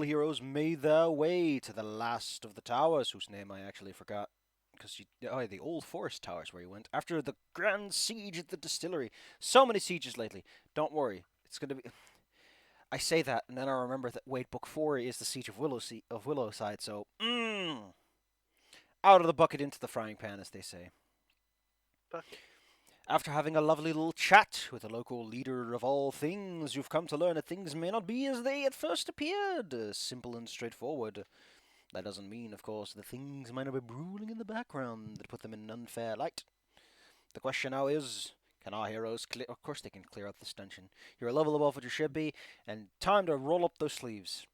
heroes made their way to the last of the towers, whose name I actually forgot. Because the old forest towers where you went after the grand siege at the distillery. So many sieges lately. Don't worry, it's gonna be. I say that, and then I remember that wait, book 4 is the siege of Willowside. So, out of the bucket into the frying pan, as they say. Bucket. After having a lovely little chat with the local leader of all things, you've come to learn that things may not be as they at first appeared. Simple and straightforward. That doesn't mean, of course, that things might not be brewing in the background that put them in an unfair light. The question now is, can our heroes clear? Of course they can clear up this tension. You're a level above what you should be, and time to roll up those sleeves.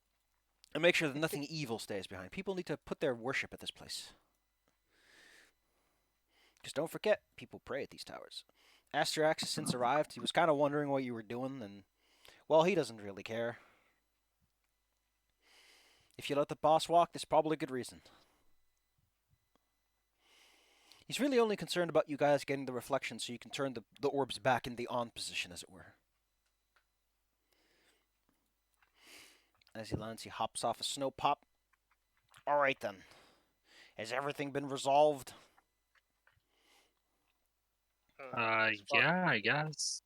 And make sure that nothing evil stays behind. People need to put their worship at this place. Because don't forget, people pray at these towers. Astrax has since arrived. He was kind of wondering what you were doing, and, well, he doesn't really care. If you let the boss walk, there's probably a good reason. He's really only concerned about you guys getting the reflection so you can turn the orbs back in the on position, as it were. As he lands, he hops off a snow pop. Alright then. Has everything been resolved? Yeah, I guess.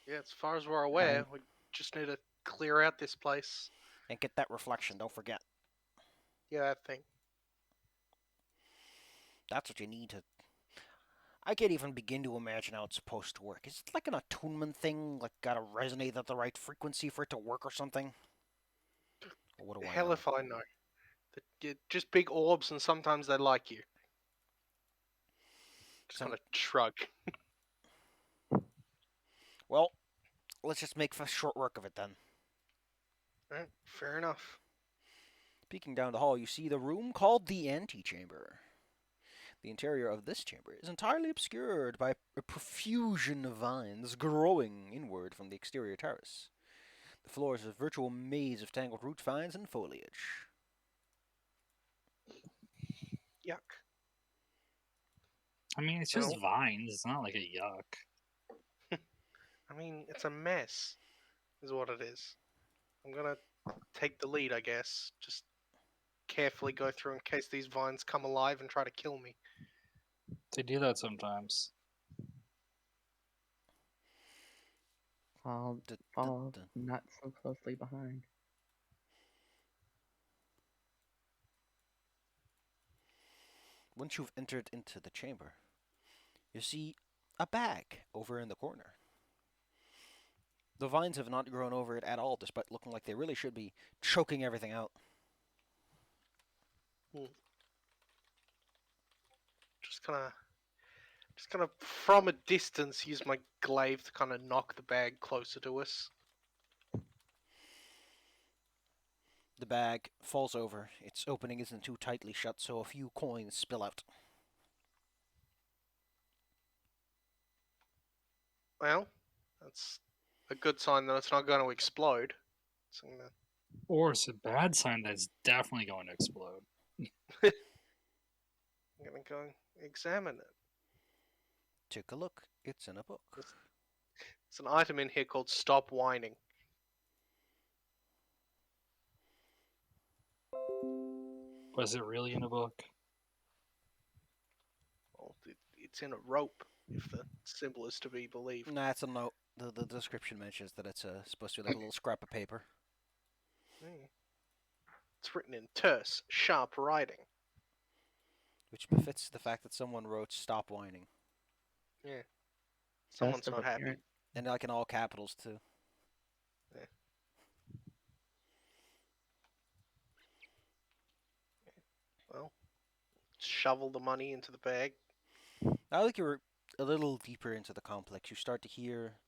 Yeah, as far as we're aware, we just need to clear out this place. And get that reflection, don't forget. Yeah, that thing. That's what you need to... I can't even begin to imagine how it's supposed to work. Is it like an attunement thing? Like, gotta resonate at the right frequency for it to work or something? Or what do I Hell know? if I know. They're just big orbs, and sometimes they like you. Just kind of shrug. Well, let's just make short work of it then. Right, fair enough. Peeking down the hall, you see the room called the Ante Chamber. The interior of this chamber is entirely obscured by a profusion of vines growing inward from the exterior terrace. The floor is a virtual maze of tangled root vines and foliage. Yuck. I mean, it's Well, just vines. It's not like a yuck. I mean, it's a mess, is what it is. I'm gonna take the lead, I guess. Just carefully go through in case these vines come alive and try to kill me. They do that sometimes. Fall not so closely behind. Once you've entered into the chamber, you see a bag over in the corner. The vines have not grown over it at all, despite looking like they really should be choking everything out. Just kind of from a distance use my glaive to kind of knock the bag closer to us. The bag falls over. Its opening isn't too tightly shut, so a few coins spill out. Well, that's a good sign that it's not going to explode. So I'm Or it's a bad sign that it's definitely going to explode. gonna go examine it. Take a look. It's in a book. It's an item in here called "Stop Whining." Was it really in a book? Well, it's in a rope, if the symbol is to be believed. Nah, it's a note. The description mentions that it's supposed to be like a little scrap of paper. It's written in terse, sharp writing. Which befits the fact that someone wrote "Stop whining." Yeah. Someone's Best of not happy. appearance. And like in all capitals, too. Yeah. Well, shovel the money into the bag. Now that you're a little deeper into the complex, you start to hear,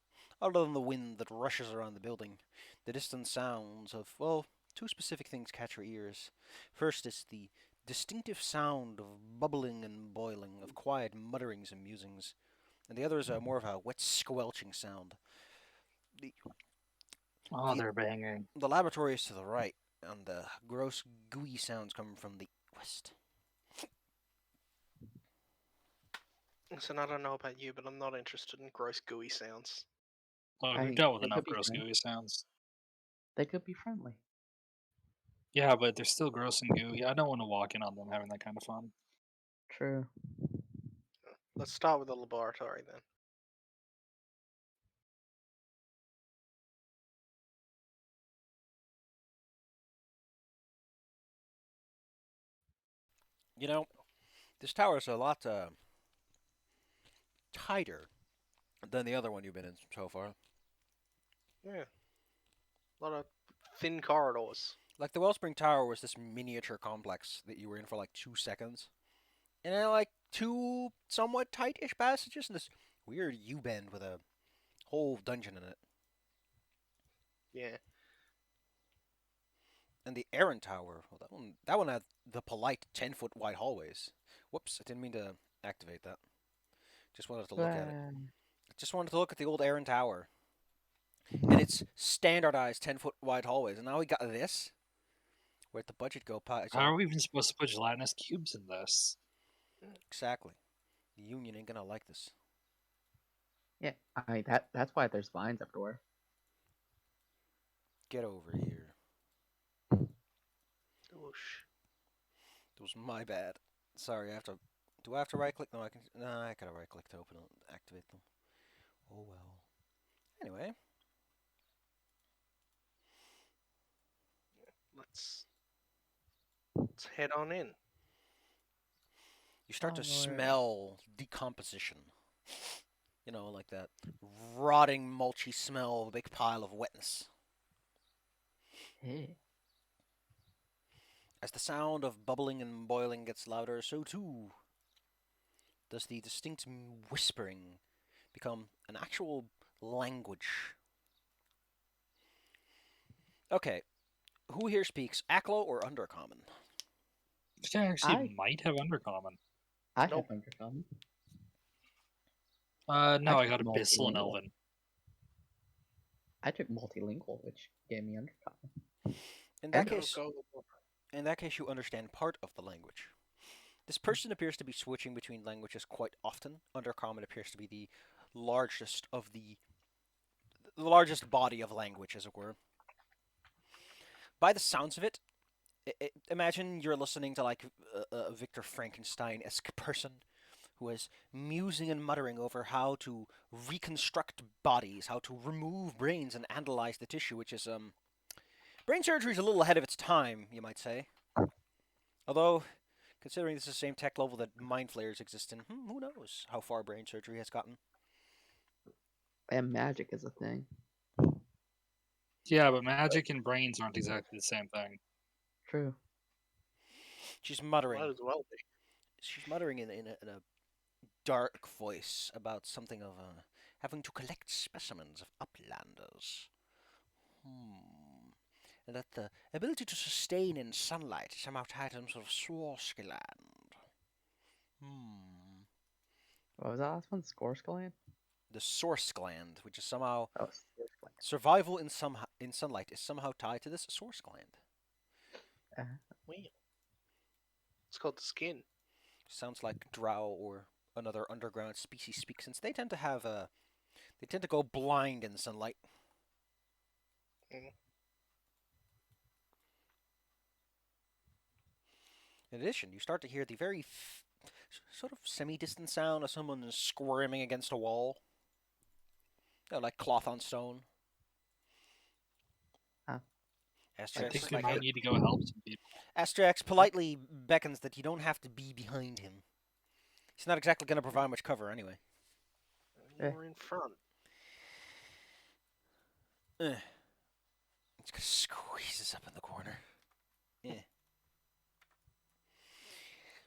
other than the wind that rushes around the building, the distant sounds of, well, two specific things catch your ears. First is the distinctive sound of bubbling and boiling, of quiet mutterings and musings. And the other is more of a wet squelching sound. They're banging. The laboratory is to the right, and the gross, gooey sounds come from the west. Listen, I don't know about you, but I'm not interested in gross, gooey sounds. Well, Hey, we've dealt with they enough could be gross friends. gooey sounds. They could be friendly. Yeah, but they're still gross and gooey. I don't want to walk in on them having that kind of fun. True. Let's start with the laboratory then. You know, this tower is a lot tighter than the other one you've been in so far. Yeah. A lot of thin corridors. Like the Wellspring Tower was this miniature complex that you were in for like 2 seconds, and then like two somewhat tight-ish passages and this weird U-bend with a whole dungeon in it. Yeah. And the Aaron Tower, well, that one had the polite 10-foot wide hallways. Whoops, I didn't mean to activate that. Just wanted to look at it. Just wanted to look at the old Aaron Tower. And its standardized 10-foot wide hallways. And now we got this. Where'd the budget go? How are we even supposed to put gelatinous cubes in this? Exactly. The Union ain't gonna like this. Yeah, that's why there's vines everywhere. Get over here. Whoosh. It was my bad. Sorry, I have to. Do I have to right click? No, I can. No, I gotta right click to open it, activate them. Oh well. Anyway, Let's head on in. you start to Onward. smell decomposition. You know, like that rotting, mulchy smell of a big pile of wetness. Hey. As the sound of bubbling and boiling gets louder, so too does the distinct whispering become an actual language. Okay, who here speaks Aklo or Undercommon? This guy actually I- might have undercommon. I Nope. have undercommon. No, I took got Abyssal and multilingual. Elven. I took multilingual, which gave me undercommon. In that And case, Go. you understand part of the language. This person appears to be switching between languages quite often. Undercommon appears to be the largest of the largest body of language, as it were. By the sounds of it, imagine you're listening to like a Victor Frankenstein-esque person who is musing and muttering over how to reconstruct bodies, how to remove brains and analyze the tissue, which is brain surgery is a little ahead of its time, you might say. Although, considering this is the same tech level that mind flayers exist in, who knows how far brain surgery has gotten. And magic is a thing. Yeah, but magic and brains aren't exactly the same thing. True. She's muttering. Might as well be. She's muttering in a dark voice about something of having to collect specimens of uplanders. And that the ability to sustain in sunlight is somehow tied to some sort of Swarovski land. What was that last one? Scorscaland? The source gland, which is somehow Oh, Scorscaland. survival in sunlight, is somehow tied to this source gland. Weird. It's called the skin. Sounds like drow or another underground species speak, since they tend to have they tend to go blind in sunlight. Mm. In addition, you start to hear the very sort of semi-distant sound of someone squirming against a wall. You know, like cloth on stone. Huh. I Astrax, think we might need to go help some people. Astrax politely beckons that you don't have to be behind him. He's not exactly going to provide much cover anyway. You're in front. It's going to squeeze us up in the corner.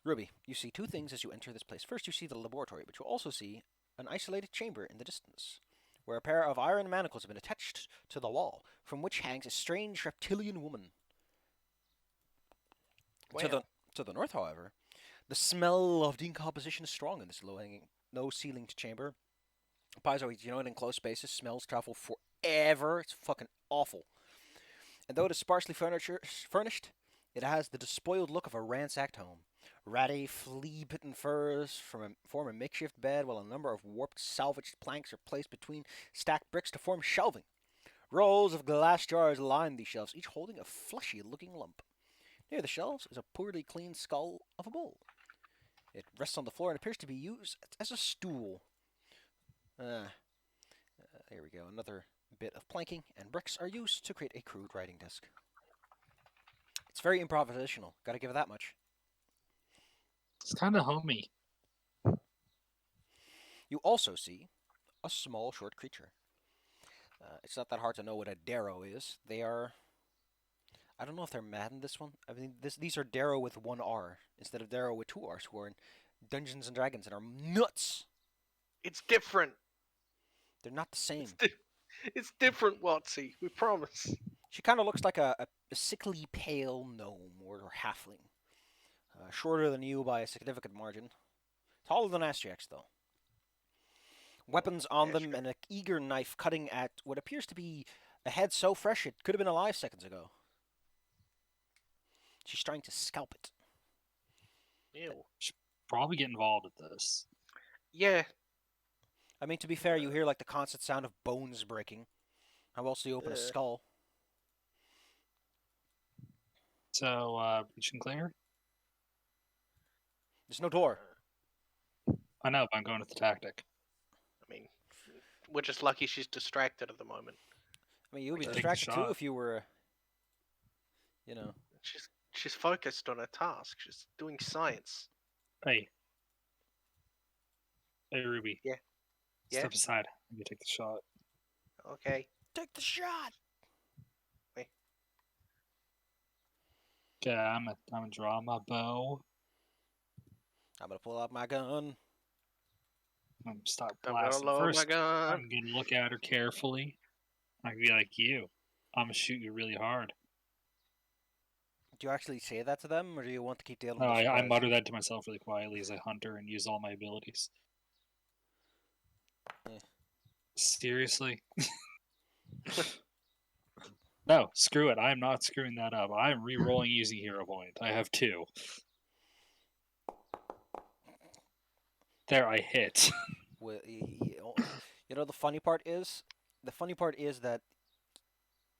Ruby, you see two things as you enter this place. First, you see the laboratory, but you also see an isolated chamber in the distance, where a pair of iron manacles have been attached to the wall, from which hangs a strange reptilian woman. Wow. To the north, however, the smell of decomposition is strong in this low-hanging, no-ceilinged chamber. Paizo, you know, in enclosed spaces, smells travel forever. It's fucking awful. And though it is sparsely furnished, it has the despoiled look of a ransacked home. Ratty, flea-bitten furs form a makeshift bed, while a number of warped, salvaged planks are placed between stacked bricks to form shelving. Rows of glass jars line these shelves, each holding a fleshy-looking lump. Near the shelves is a poorly cleaned skull of a bull. It rests on the floor and appears to be used as a stool. There we go. Another bit of planking and bricks are used to create a crude writing desk. It's very improvisational. Gotta give it that much. It's kind of homey. You also see a small, short creature. It's not that hard to know what a darrow is. They are. I don't know if they're mad in this one. I mean, these are darrow with one R instead of darrow with two R's who are in Dungeons and Dragons and are nuts. It's different. They're not the same. It's different, Watsy. We promise. She kind of looks like a sickly pale gnome or halfling. Shorter than you by a significant margin. Taller than Astrax, though. Weapons on them and an eager knife cutting at what appears to be a head so fresh it could have been alive seconds ago. She's trying to scalp it. Ew. Probably get involved with this. Yeah. I mean, to be fair, you hear like the constant sound of bones breaking. How else do you open a skull? So, reach and clear? There's no door. I know, but I'm going with the tactic. I mean, we're just lucky she's distracted at the moment. I mean, you would be Take the distracted too shot. if you were, you know. She's focused on her task. She's doing science. Hey. Hey, Ruby. Yeah. Yeah? Step aside. Let me take the shot. Okay. Take the shot! Okay, I'm gonna draw my bow. I'm gonna pull out my gun. I'm gonna start I'm gonna blasting. load First, my gun. I'm gonna look at her carefully. I can be like you. I'm gonna shoot you really hard. Do you actually say that to them, or do you want to keep dealing No, with the I surprise? mutter that to myself really quietly as I hunt her and use all my abilities. Eh. Seriously? No, screw it. I'm not screwing that up. I'm re-rolling using hero point. I have 2. There, I hit. You know, the funny part is that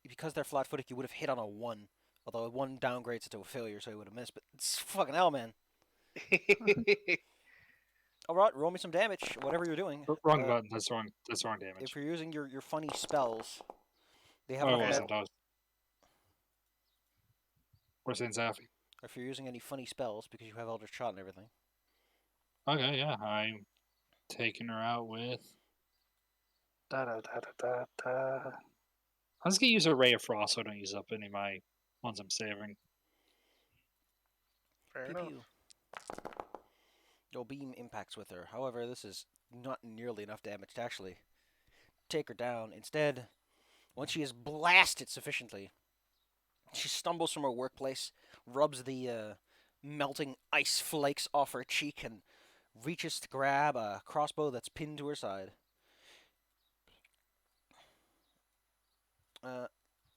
because they're flat-footed, you would have hit on a 1. Although a 1 downgrades it to a failure, so you would have missed. But it's fucking hell, man. Alright, roll me some damage, whatever you're doing. Wrong button. That's wrong. That's wrong damage. If you're using your funny spells, they have Oh, enough it metal. wasn't. I was... Where's Zaffy? If you're using any funny spells, because you have Eldritch Shot and everything. Okay, yeah. I'm taking her out with... I'm just gonna use a Ray of Frost so I don't use up any of my ones I'm saving. Fair Pew enough. pew. Your beam impacts with her. However, this is not nearly enough damage to actually take her down. Instead, once she is blasted sufficiently, she stumbles from her workplace, rubs the melting ice flakes off her cheek, and reaches to grab a crossbow that's pinned to her side.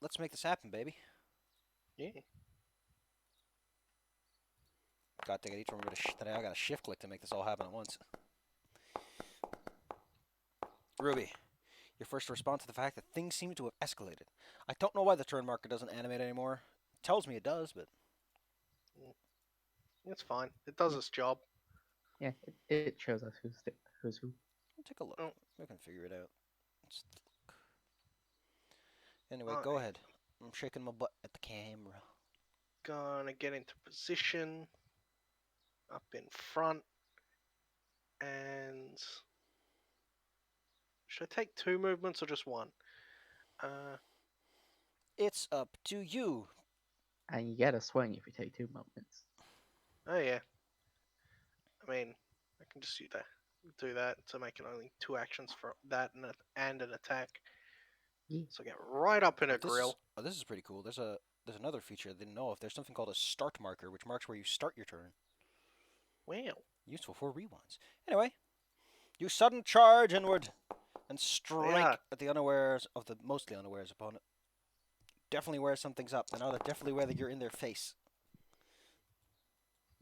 Let's make this happen, baby. Yeah. God dang it, each one today I got a shift click to make this all happen at once. Ruby, your first response to the fact that things seem to have escalated. I don't know why the turn marker doesn't animate anymore. It tells me it does, but It's fine. It does its job. Yeah, it shows us who's who. we'll take a look. Oh. We can figure it out. Let's look. Anyway, Alright. go ahead. I'm shaking my butt at the camera. Gonna get into position. Up in front. And... should I take 2 movements or just 1? It's up to you. And you get a swing if you take 2 movements. Oh yeah. I mean, I can just do that to make it only 2 actions for that and an attack. Yeah. So get right up in her This is- grill. oh, this is pretty cool. There's another feature I didn't know of. There's something called a start marker, which marks where you start your turn. Wow. Useful for rewinds. Anyway, you sudden charge inward and strike Yeah. at the unawares of the mostly unawares opponent. Definitely aware something's up, and now they're definitely aware that you're in their face.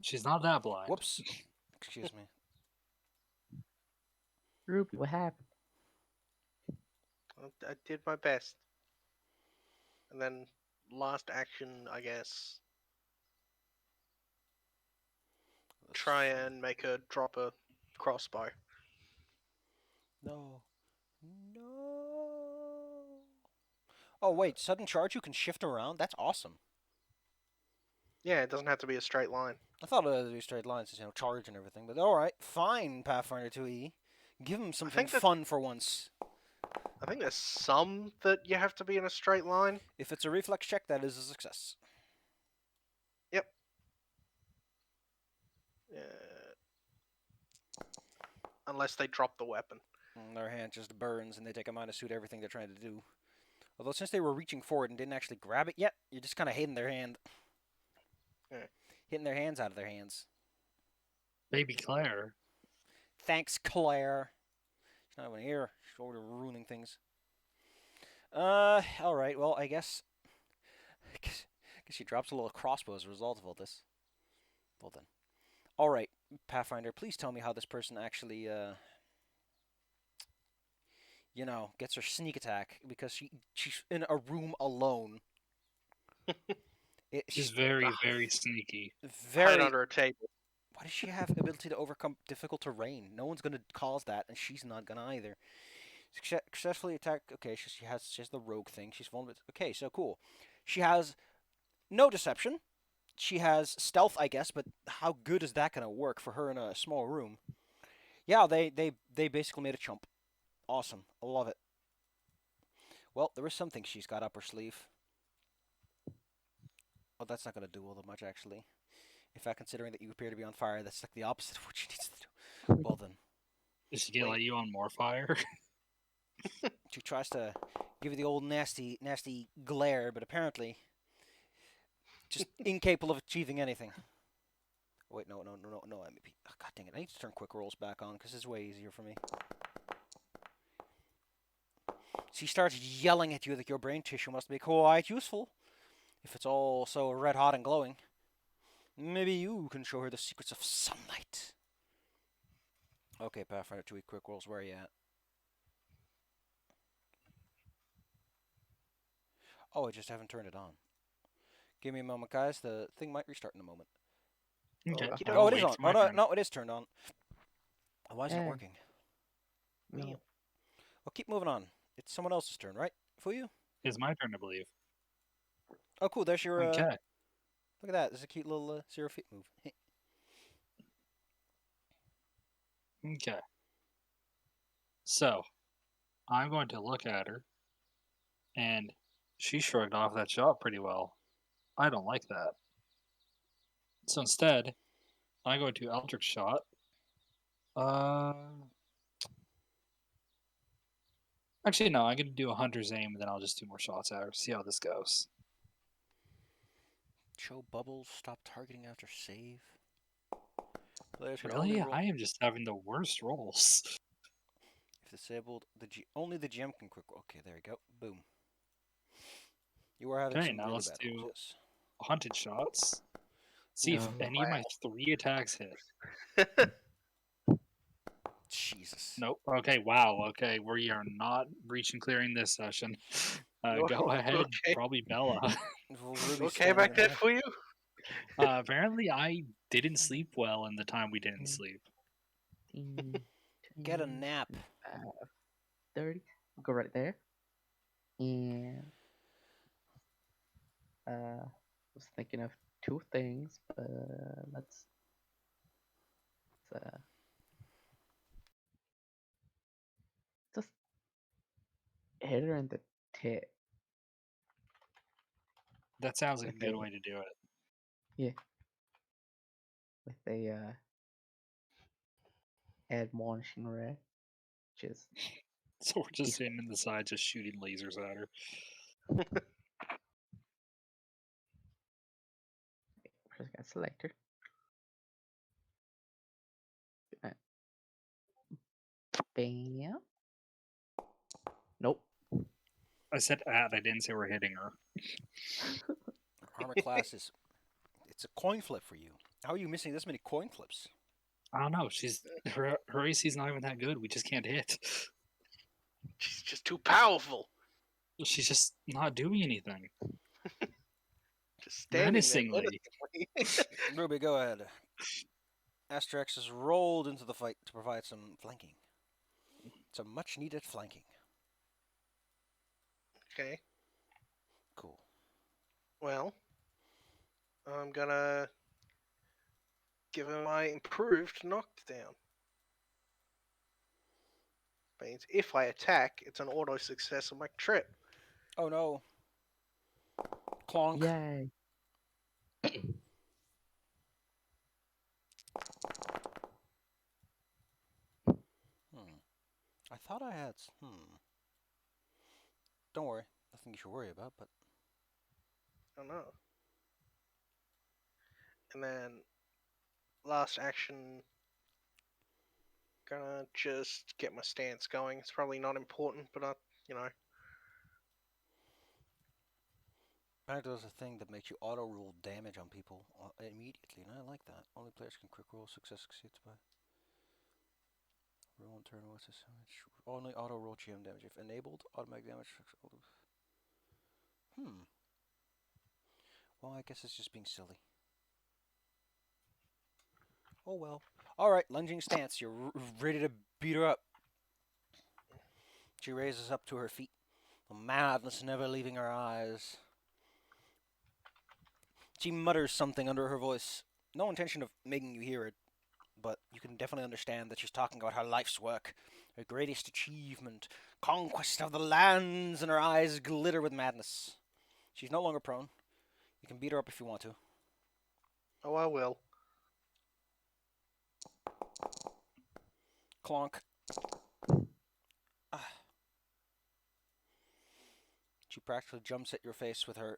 She's not that blind. Whoops. Excuse me. Ruby, what happened? I did my best. And then last action, I guess. try and make her drop a crossbow. No. No. Oh, wait. Sudden charge, you can shift around? That's awesome. Yeah, it doesn't have to be a straight line. I thought it would be straight lines, charge and everything. But alright, fine, Pathfinder 2e. Give him something think that- fun for once. I think there's some that you have to be in a straight line. If it's a reflex check, that is a success. Unless they drop the weapon. And their hand just burns and they take a -2 to everything they're trying to do. Although since they were reaching forward and didn't actually grab it yet, you're just kind of hitting their hand. Yeah. Hitting their hands out of their hands. Baby Claire. Thanks, Claire. She's not even here. She's already ruining things. Alright, well, I guess she drops a little crossbow as a result of all this. Well then. Alright, Pathfinder, please tell me how this person actually, gets her sneak attack, because she's in a room alone. She's very, very sneaky. Hide under a table. Why does she have ability to overcome difficult terrain? No one's gonna cause that, and she's not gonna either. Successfully attack. Okay, she has the rogue thing. She's vulnerable. Okay, so cool. She has no deception. She has stealth, I guess, but how good is that gonna work for her in a small room? Yeah, they basically made a chump. Awesome. I love it. Well, there is something she's got up her sleeve. Well, that's not gonna do all that much, actually. In fact, considering that you appear to be on fire, that's like the opposite of what she needs to do. Well then. Is she gonna light you on more fire? She tries to give you the old nasty glare, but apparently just incapable of achieving anything. Wait, no, MVP. Oh, God dang it, I need to turn quick rolls back on, because it's way easier for me. She starts yelling at you that your brain tissue must be quite useful, if it's all so red hot and glowing. Maybe you can show her the secrets of sunlight. Okay, Pathfinder 2e quick rolls, where are you at? Oh, I just haven't turned it on. Give me a moment, guys. The thing might restart in a moment. Okay. Oh, it is wait on. for my Oh, no, turn. no, it is turned on. Why is it not Hey. working? No. Well, keep moving on. It's someone else's turn, right? For you? It's my turn, I believe. Oh, cool. There's your. Okay. Look at that. There's a cute little 0 feet move. Okay. So, I'm going to look at her, and she shrugged off that shot pretty well. I don't like that. So instead, I'm going to Eldritch Shot. Actually, no, I'm going to do a Hunter's Aim, and then I'll just do more shots at her. See how this goes. Show bubbles. Stop targeting after save. Players can Really? only roll I am just having the worst rolls. if disabled. Only the GM can quick roll. Okay, there we go. Boom. You are having Okay, some now really let's bad do- rolls, yes. Hunted shots. See if No. any of my 3 attacks hit. Jesus. Nope. Okay, wow. Okay, we are not breaching clearing this session. Oh, Go ahead, okay. probably Bella. Ruby's Okay standing back in there for you? Apparently, I didn't sleep well in the time we didn't sleep. 15, Get a 20, nap. 25, 30. I'll go right there. And was thinking of 2 things, but let's just hit her in the tit. That sounds like a good Okay. way to do it. With a admonishing ray, which is So we're just He's- sitting in the side, just shooting lasers at her. first got selector. Bam. Nope. I said at, I didn't say we're hitting her. Armor class is. It's a coin flip for you. How are you missing this many coin flips? I don't know. Her AC's not even that good. We just can't hit. She's just too powerful. She's just not doing anything. Just standing Menacingly. there. Ruby, go ahead. Asterix has rolled into the fight to provide some flanking. Some much needed flanking. Okay. Cool. Well, I'm gonna give him my improved knockdown. Means if I attack, it's an auto success on my trip. Oh no. Clonk. Yay. I thought I had. Don't worry. Nothing you should worry about, but. I don't know. And then last action, gonna just get my stance going. It's probably not important, but you know. Panic does a thing that makes you auto roll damage on people immediately, and I like that. Only players can quick roll. Success succeeds by. Roll one turn. What's this damage? Only auto roll GM damage. If enabled, automatic damage. Well, I guess it's just being silly. Oh well. Alright, lunging stance. You're ready to beat her up. She raises up to her feet, the madness never leaving her eyes. She mutters something under her voice. No intention of making you hear it, but you can definitely understand that she's talking about her life's work, her greatest achievement, conquest of the lands, and her eyes glitter with madness. She's no longer prone. You can beat her up if you want to. Oh, I will. Clonk. She practically jumps at your face with her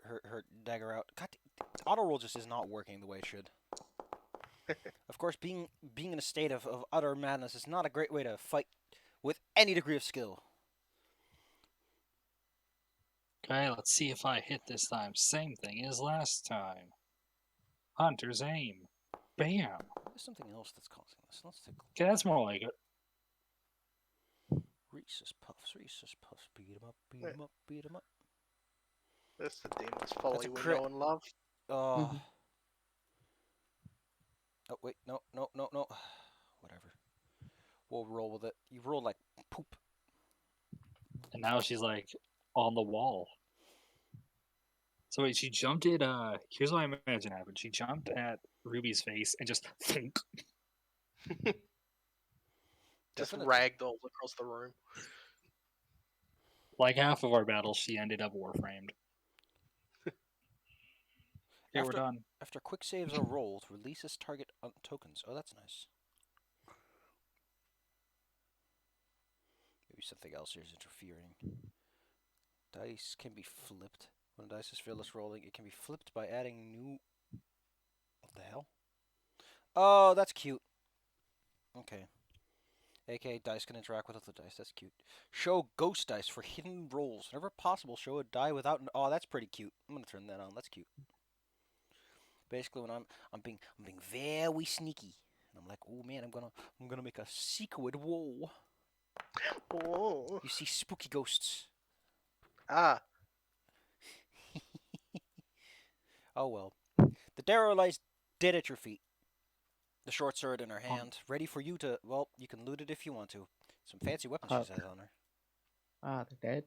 dagger out. God, auto roll just is not working the way it should. Of course, being in a state of utter madness is not a great way to fight with any degree of skill. Okay, let's see if I hit this time. Same thing as last time. Hunter's aim. Bam. There's something else that's causing this. Let's take a look. Okay, that's more like it. Reese's Puffs, beat 'em up, beat 'em up, beat 'em up. That's the demon's folly we crit. know and love. Oh, wait, no. Whatever. We'll roll with it. You rolled like poop. And now she's like on the wall. So wait, she jumped at here's what I imagine happened. She jumped at Ruby's face and just thunk. Just Definitely. ragdolled across the room. Like half of our battles she ended up warframed. Okay, we're done. After quick saves are rolled, releases target tokens. Oh, that's nice. Maybe something else here is interfering. Dice can be flipped. When a dice is fearless rolling, it can be flipped by adding new... What the hell? Oh, that's cute. Okay. AK dice can interact with other dice. That's cute. Show ghost dice for hidden rolls. Whenever possible, show a die without... Oh, that's pretty cute. I'm gonna turn that on. That's cute. Basically, when I'm being very sneaky, and I'm like, oh man, I'm gonna make a secret wall. Whoa. You see spooky ghosts. Ah. Oh well. The Darrow lies dead at your feet. The short sword in her hand, ready for you to. Well, you can loot it if you want to. Some fancy weapons she has on her. Ah, they're dead.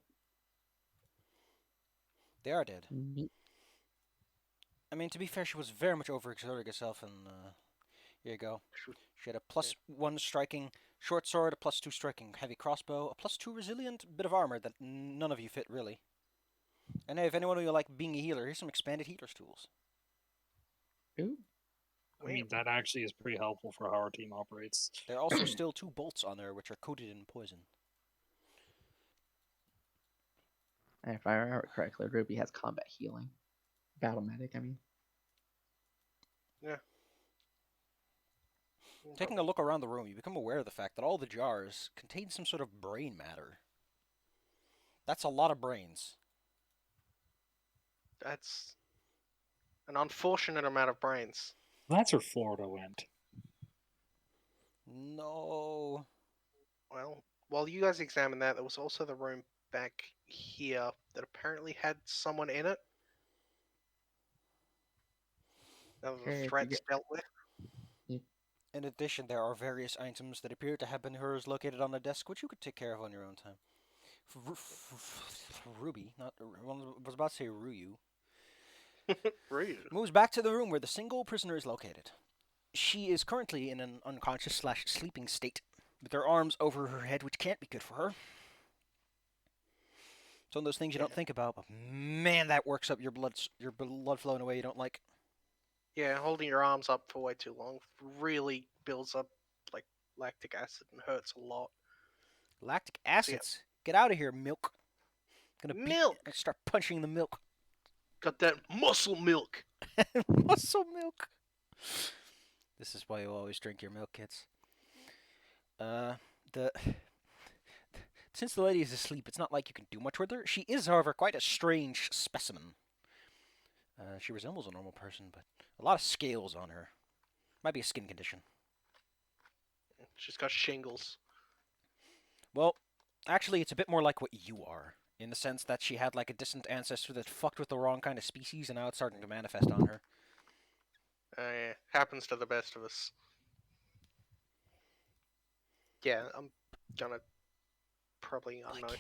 They are dead. Neat. I mean, to be fair, she was very much overexerting herself, and here you go. She had a +1 striking short sword, a +2 striking heavy crossbow, a +2 resilient bit of armor that none of you fit really. And hey, if anyone of you like being a healer, here's some expanded healer's tools. Ooh. I mean, that actually is pretty helpful for how our team operates. There are also still 2 bolts on there, which are coated in poison. And if I remember correctly, Ruby has combat healing. Battle medic, I mean. Yeah. Taking a look around the room, you become aware of the fact that all the jars contain some sort of brain matter. That's a lot of brains. That's an unfortunate amount of brains. That's where Florida went. No. Well, while you guys examine that, there was also the room back here that apparently had someone in it. That was Okay, the if threats dealt with. In addition, there are various items that appear to have been hers located on the desk, which you could take care of on your own time. Ruby, not I was about to say Ryu, Rude. moves back to the room where the single prisoner is located. She is currently in an unconscious / sleeping state, with her arms over her head, which can't be good for her. It's one of those things you don't Yeah. think about, but man, that works up your blood flow in a way you don't like. Yeah, holding your arms up for way too long really builds up like lactic acid and hurts a lot. Lactic acids. Get out of here, milk. Gonna Milk! start punching the milk. Got that muscle milk! Muscle milk. This is why you always drink your milk, kids. The since the lady is asleep, it's not like you can do much with her. She is, however, quite a strange specimen. She resembles a normal person, but a lot of scales on her. Might be a skin condition. She's got shingles. Well, actually, it's a bit more like what you are, in the sense that she had like a distant ancestor that fucked with the wrong kind of species, and now it's starting to manifest on her. Yeah, happens to the best of us. Yeah, I'm gonna probably, I don't know.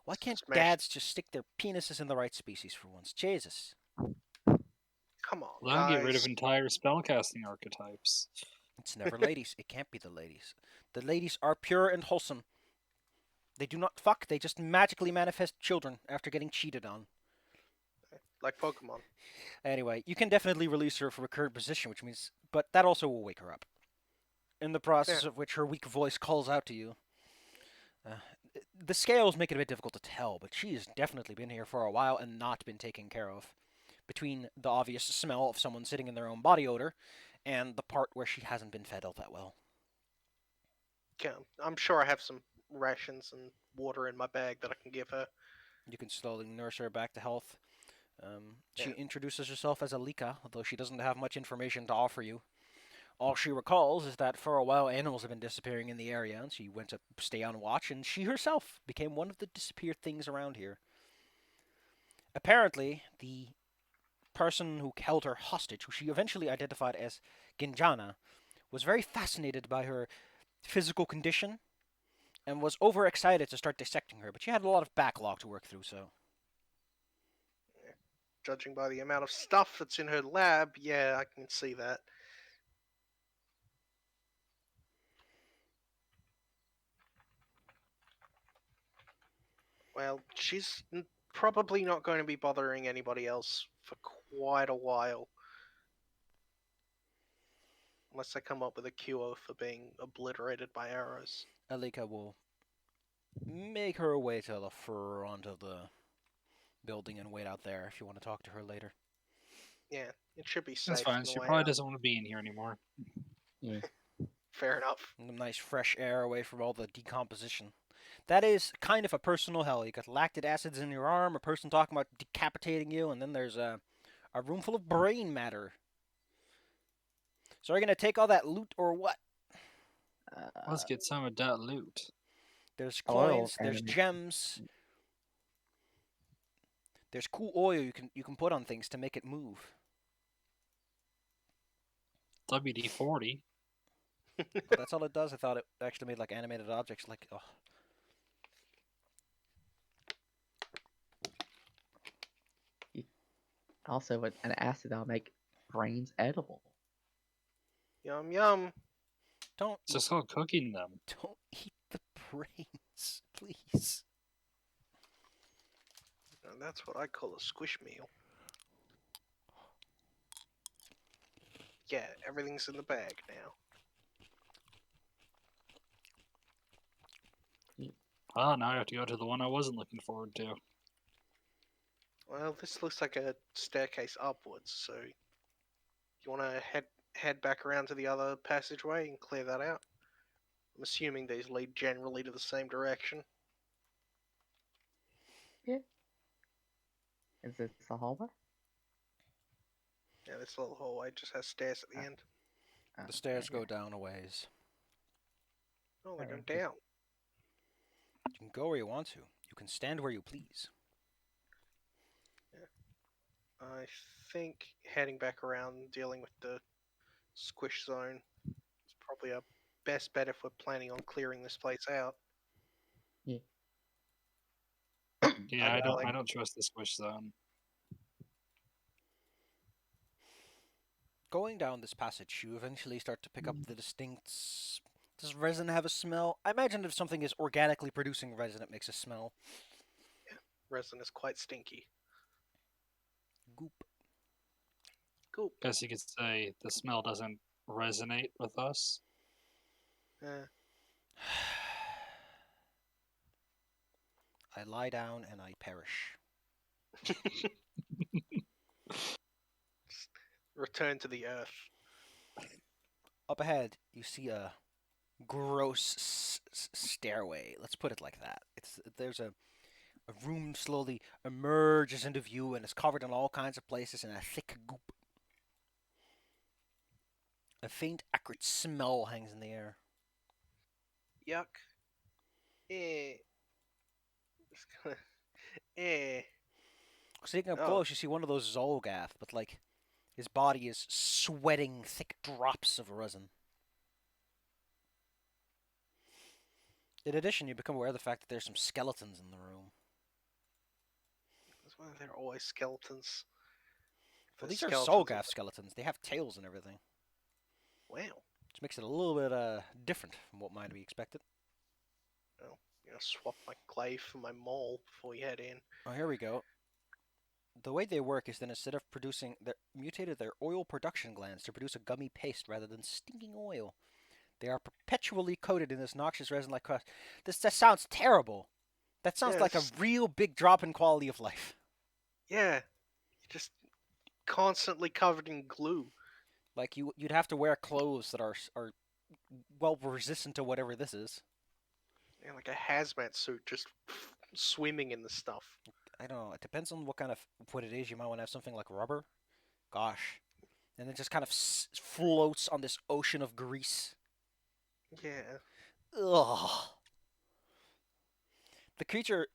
Why can't Smash- dads just stick their penises in the right species for once? Jesus. Come on, Let them get rid of guys. entire spellcasting archetypes. It's never ladies. It can't be the ladies. The ladies are pure and wholesome. They do not fuck, they just magically manifest children after getting cheated on. Like Pokemon. Anyway, you can definitely release her from her current position, which means. But that also will wake her up. In the process of which her weak voice calls out to you. The scales make it a bit difficult to tell, but she has definitely been here for a while and not been taken care of. Between the obvious smell of someone sitting in their own body odor and the part where she hasn't been fed all that well. Yeah, I'm sure I have some rations and water in my bag that I can give her. You can slowly nurse her back to health. She Yeah. introduces herself as Alika, although she doesn't have much information to offer you. All she recalls is that for a while animals have been disappearing in the area, and she went to stay on watch, and she herself became one of the disappeared things around here. Apparently, the person who held her hostage, who she eventually identified as Ginjana, was very fascinated by her physical condition and was overexcited to start dissecting her, but she had a lot of backlog to work through, so. Judging by the amount of stuff that's in her lab, yeah, I can see that. Well, she's probably not going to be bothering anybody else for quite a while. Unless they come up with a cure for being obliterated by arrows. Alika will make her way to the front of the building and wait out there if you want to talk to her later. Yeah, it should be safe. That's fine. on the She way probably out. doesn't want to be in here anymore. Yeah. Fair enough. Nice fresh air away from all the decomposition. That is kind of a personal hell. You got lactic acids in your arm, a person talking about decapitating you, and then there's a room full of brain matter. So are you going to take all that loot or what? Let's get some of that loot. There's Oil coins, there's and- gems. There's cool oil you can put on things to make it move. WD-40. But that's all it does. I thought it actually made like animated objects like oh. Also, with an acid, that'll make brains edible. Yum yum. Don't It's just called cooking them. don't eat the brains, please. And that's what I call a squish meal. Yeah, everything's in the bag now. Ah, now I have to go to the one I wasn't looking forward to. Well, this looks like a staircase upwards, so you want to head back around to the other passageway and clear that out? I'm assuming these lead generally to the same direction. Is this a hallway? Yeah, this little hallway just has stairs at the end. Oh, The stairs okay. go down a ways. Oh, they're going Okay. down. You can go where you want to. You can stand where you please. I think heading back around, dealing with the squish zone, is probably our best bet if we're planning on clearing this place out. Yeah, I know, I don't trust the squish zone. Going down this passage, you eventually start to pick up the distinct. Does resin have a smell? I imagine if something is organically producing resin, it makes a smell. Resin is quite stinky. Goop. Cool. Guess you could say the smell doesn't resonate with us. I lie down and I perish. Return to the earth. Up ahead, you see a gross stairway. Let's put it like that. There's a room slowly emerges into view and is covered in all kinds of places in a thick goop. A faint, acrid smell hangs in the air. Yuck. Eh. Just kinda- Eh. Sneaking up Oh. close, you see one of those Zolgath, but like his body is sweating thick drops of resin. In addition, you become aware of the fact that there's some skeletons in the room. That's why there are always skeletons. Well, There's these are skeletons Zolgath skeletons. They have tails and everything, Wow. which makes it a little bit different from what might be expected. Well, swap my clay for my mole before you head in. Oh, here we go. The way they work is that instead of producing, they mutated their oil production glands to produce a gummy paste rather than stinking oil. They are perpetually coated in this noxious resin-like crust. That sounds terrible. That sounds like a Yes. real big drop in quality of life. Yeah. You're just constantly covered in glue. Like you'd have to wear clothes that are well resistant to whatever this is. Yeah, like a hazmat suit just swimming in the stuff. I don't know. It depends on what it is. You might want to have something like rubber. Gosh, and it just kind of floats on this ocean of grease. Yeah. Ugh. The creature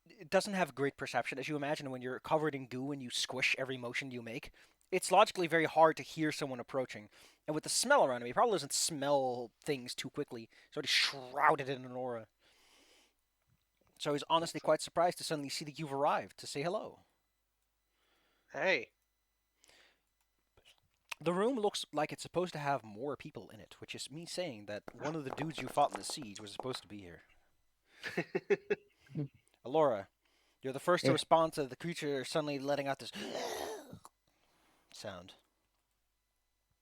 it doesn't have great perception, as you imagine when you're covered in goo and you squish every motion you make. It's logically very hard to hear someone approaching. And with the smell around him, he probably doesn't smell things too quickly. He's already shrouded in an aura. So he's honestly quite surprised to suddenly see that you've arrived to say hello. Hey. The room looks like it's supposed to have more people in it, which is me saying that one of the dudes you fought in the siege was supposed to be here. Alora, you're the first to respond to the creature suddenly letting out this sound.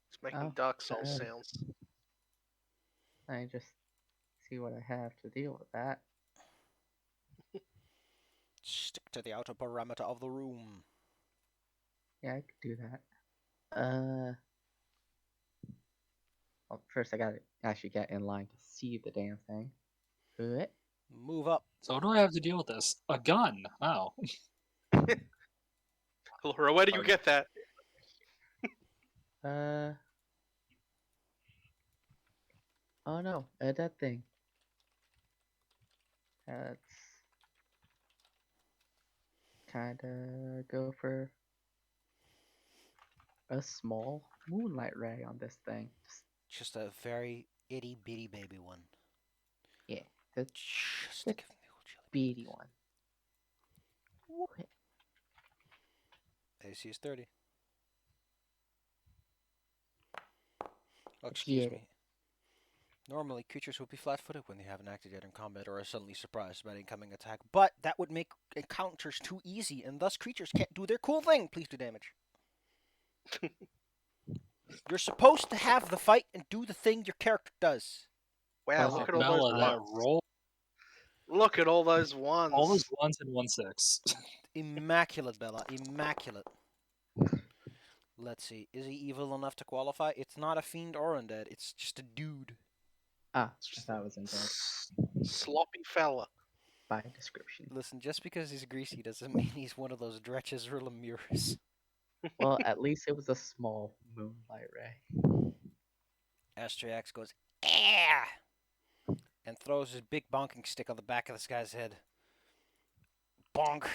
It's making Dark Souls okay. sounds. I just see what I have to deal with that. Stick to the outer perimeter of the room. Yeah, I could do that. Well, first I gotta actually get in line to see the damn thing. Good. Move up. So what do I have to deal with this? A gun. Oh. Laura, where did you get that? Oh no, that thing. Let's kinda go for a small moonlight ray on this thing. Just a very itty bitty baby one. Yeah, the Just the give me the old chili. beady one. Okay. AC is 30. Oh, excuse me. Normally, creatures would be flat-footed when they haven't acted yet in combat or are suddenly surprised by an incoming attack, but that would make encounters too easy, and thus creatures can't do their cool thing. Please do damage. You're supposed to have the fight and do the thing your character does. Wow, Well, look at all Bella, those that ones. roll. Look at all those ones. All those 1s and 1/6. Immaculate, Bella. Immaculate. Let's see. Is he evil enough to qualify? It's not a fiend or undead. It's just a dude. Ah, It's I just thought it was in there sloppy fella. by description. Listen, just because he's greasy doesn't mean he's one of those dretches or lemures. Well, at least it was a small moonlight ray. Astrax goes, "Ah!" and throws his big bonking stick on the back of this guy's head. Bonk.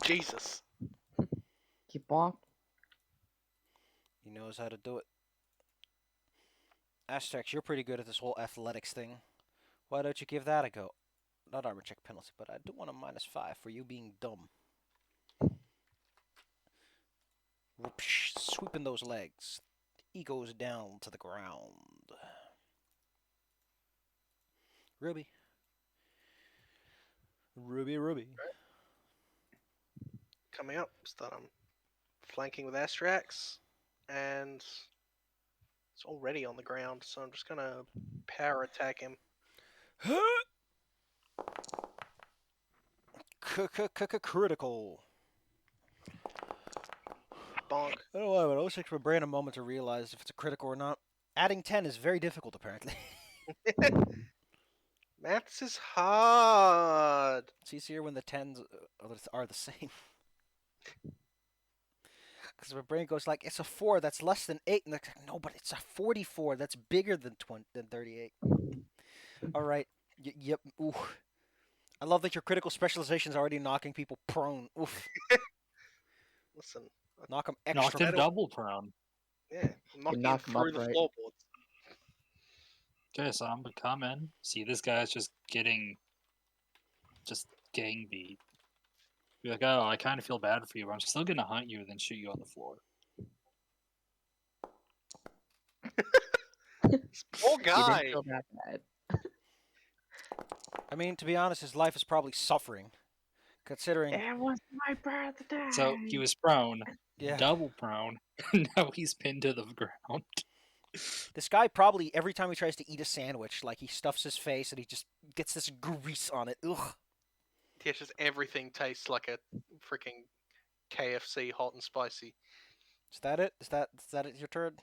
Jesus. Keep bonk. He knows how to do it. Asterix, you're pretty good at this whole athletics thing. Why don't you give that a go? Not armor check penalty, but I do want a -5 for you being dumb. Whoopsh, sweeping those legs. He goes down to the ground. Ruby. Ruby. Coming up, start flanking with Astrax, and it's already on the ground, so I'm just gonna power attack him. Critical. Bonk. I don't know why, but it always takes my brain a moment to realize if it's a critical or not. Adding 10 is very difficult, apparently. Maths is hard. It's easier when the 10s are the same. Because my brain goes like, it's a 4 that's less than 8. And it's like, no, but it's a 44 that's bigger than 38. All right. Yep. Ooh. I love that your critical specialization is already knocking people prone. Oof. Listen, Knock them Knocked extra. him double prone. yeah, I'm knocking him knock him through the upright. floorboards. Okay, so I'm gonna come in. See, this guy's just getting gang beat. Be like, oh, I kind of feel bad for you, but I'm still gonna hunt you and then shoot you on the floor. Poor He guy. didn't feel that bad. I mean, to be honest, his life is probably suffering. Considering. It was my birthday. So he was prone, Yeah. double prone. Now he's pinned to the ground. This guy probably, every time he tries to eat a sandwich, like he stuffs his face and he just gets this grease on it. Ugh. Yeah, just everything tastes like a freaking KFC hot and spicy. Is that it? Is that it, your turn?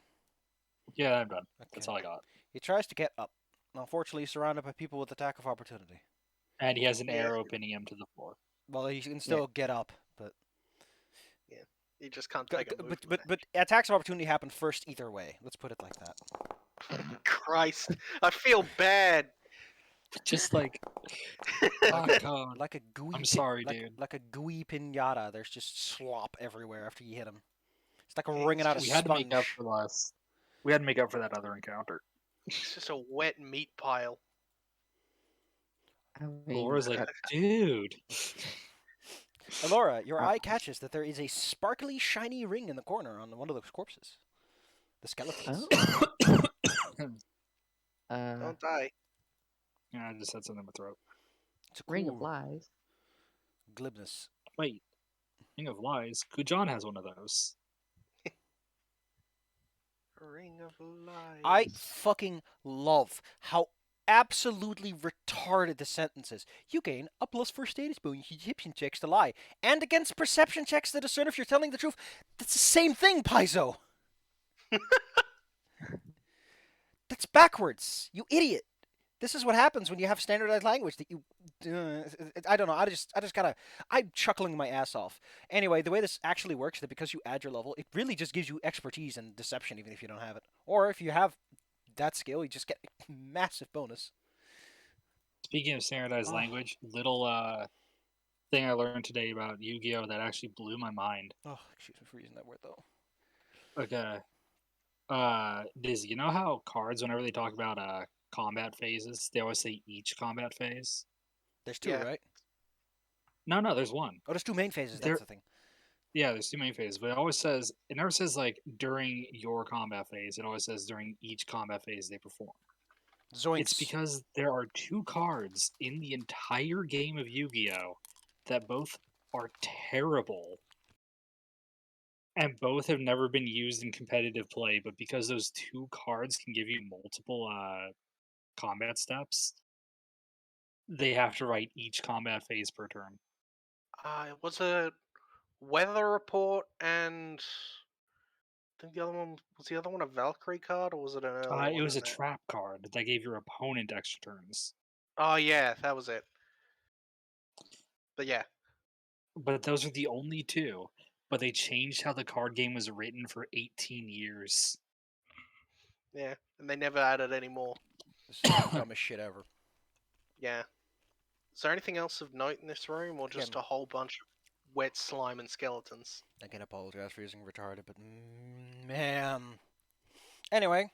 Yeah, I'm done. Okay. That's all I got. He tries to get up. Unfortunately, he's surrounded by people with attack of opportunity. And he has an Yeah. arrow pinning him to the floor. Well, he can still get up, but You just can't take a move. but attacks of opportunity happen first either way. Let's put it like that. Christ, I feel bad. Just like, oh god. Like a gooey. I'm sorry, dude. Like a gooey pinata. There's just slop everywhere after you hit him. It's like Yeah, wringing out a We had to sponge. make up for last. We had to make up for that other encounter. It's just a wet meat pile. I mean, Laura's like, dude. Alora, your eye catches that there is a sparkly, shiny ring in the corner on one of those corpses. The skeletons. Don't die. Yeah, I just had something in my throat. It's a Ring of cool Lies. glibness. Wait. Ring of Lies. Kujan has one of those. Ring of lies. I fucking love how absolutely retarded the sentence is. You gain a +4 status bonus Egyptian checks to lie, and against perception checks to discern if you're telling the truth. That's the same thing, Paizo. That's backwards, you idiot. This is what happens when you have standardized language that you. I don't know. I'm chuckling my ass off. Anyway, the way this actually works is that because you add your level, it really just gives you expertise and deception, even if you don't have it. Or if you have that skill, you just get a massive bonus. Speaking of standardized language, little thing I learned today about Yu-Gi-Oh! That actually blew my mind. Oh, excuse me for using that word though. Okay. Diz, you know how cards, whenever they talk about combat phases, they always say each combat phase? There's two, Yeah. right? No, there's one. Oh, there's two main phases. There- That's the thing. Yeah, there's two main phases, but it never says like during your combat phase. It always says during each combat phase they perform. Zoinks. It's because there are two cards in the entire game of Yu-Gi-Oh! That both are terrible. And both have never been used in competitive play, but because those two cards can give you multiple combat steps, they have to write each combat phase per turn. It was a weather report, and I think the other one a Valkyrie card, or was it an early one? It was a in there? trap card that gave your opponent extra turns. Oh yeah, that was it. But yeah, But those are the only two. But they changed how the card game was written for 18 years. yeah, and they never added any more. This is the dumbest shit ever. Yeah. Is there anything else of note in this room, or just Again. a whole bunch of wet slime and skeletons. I can apologize for using retarded, but man. Anyway,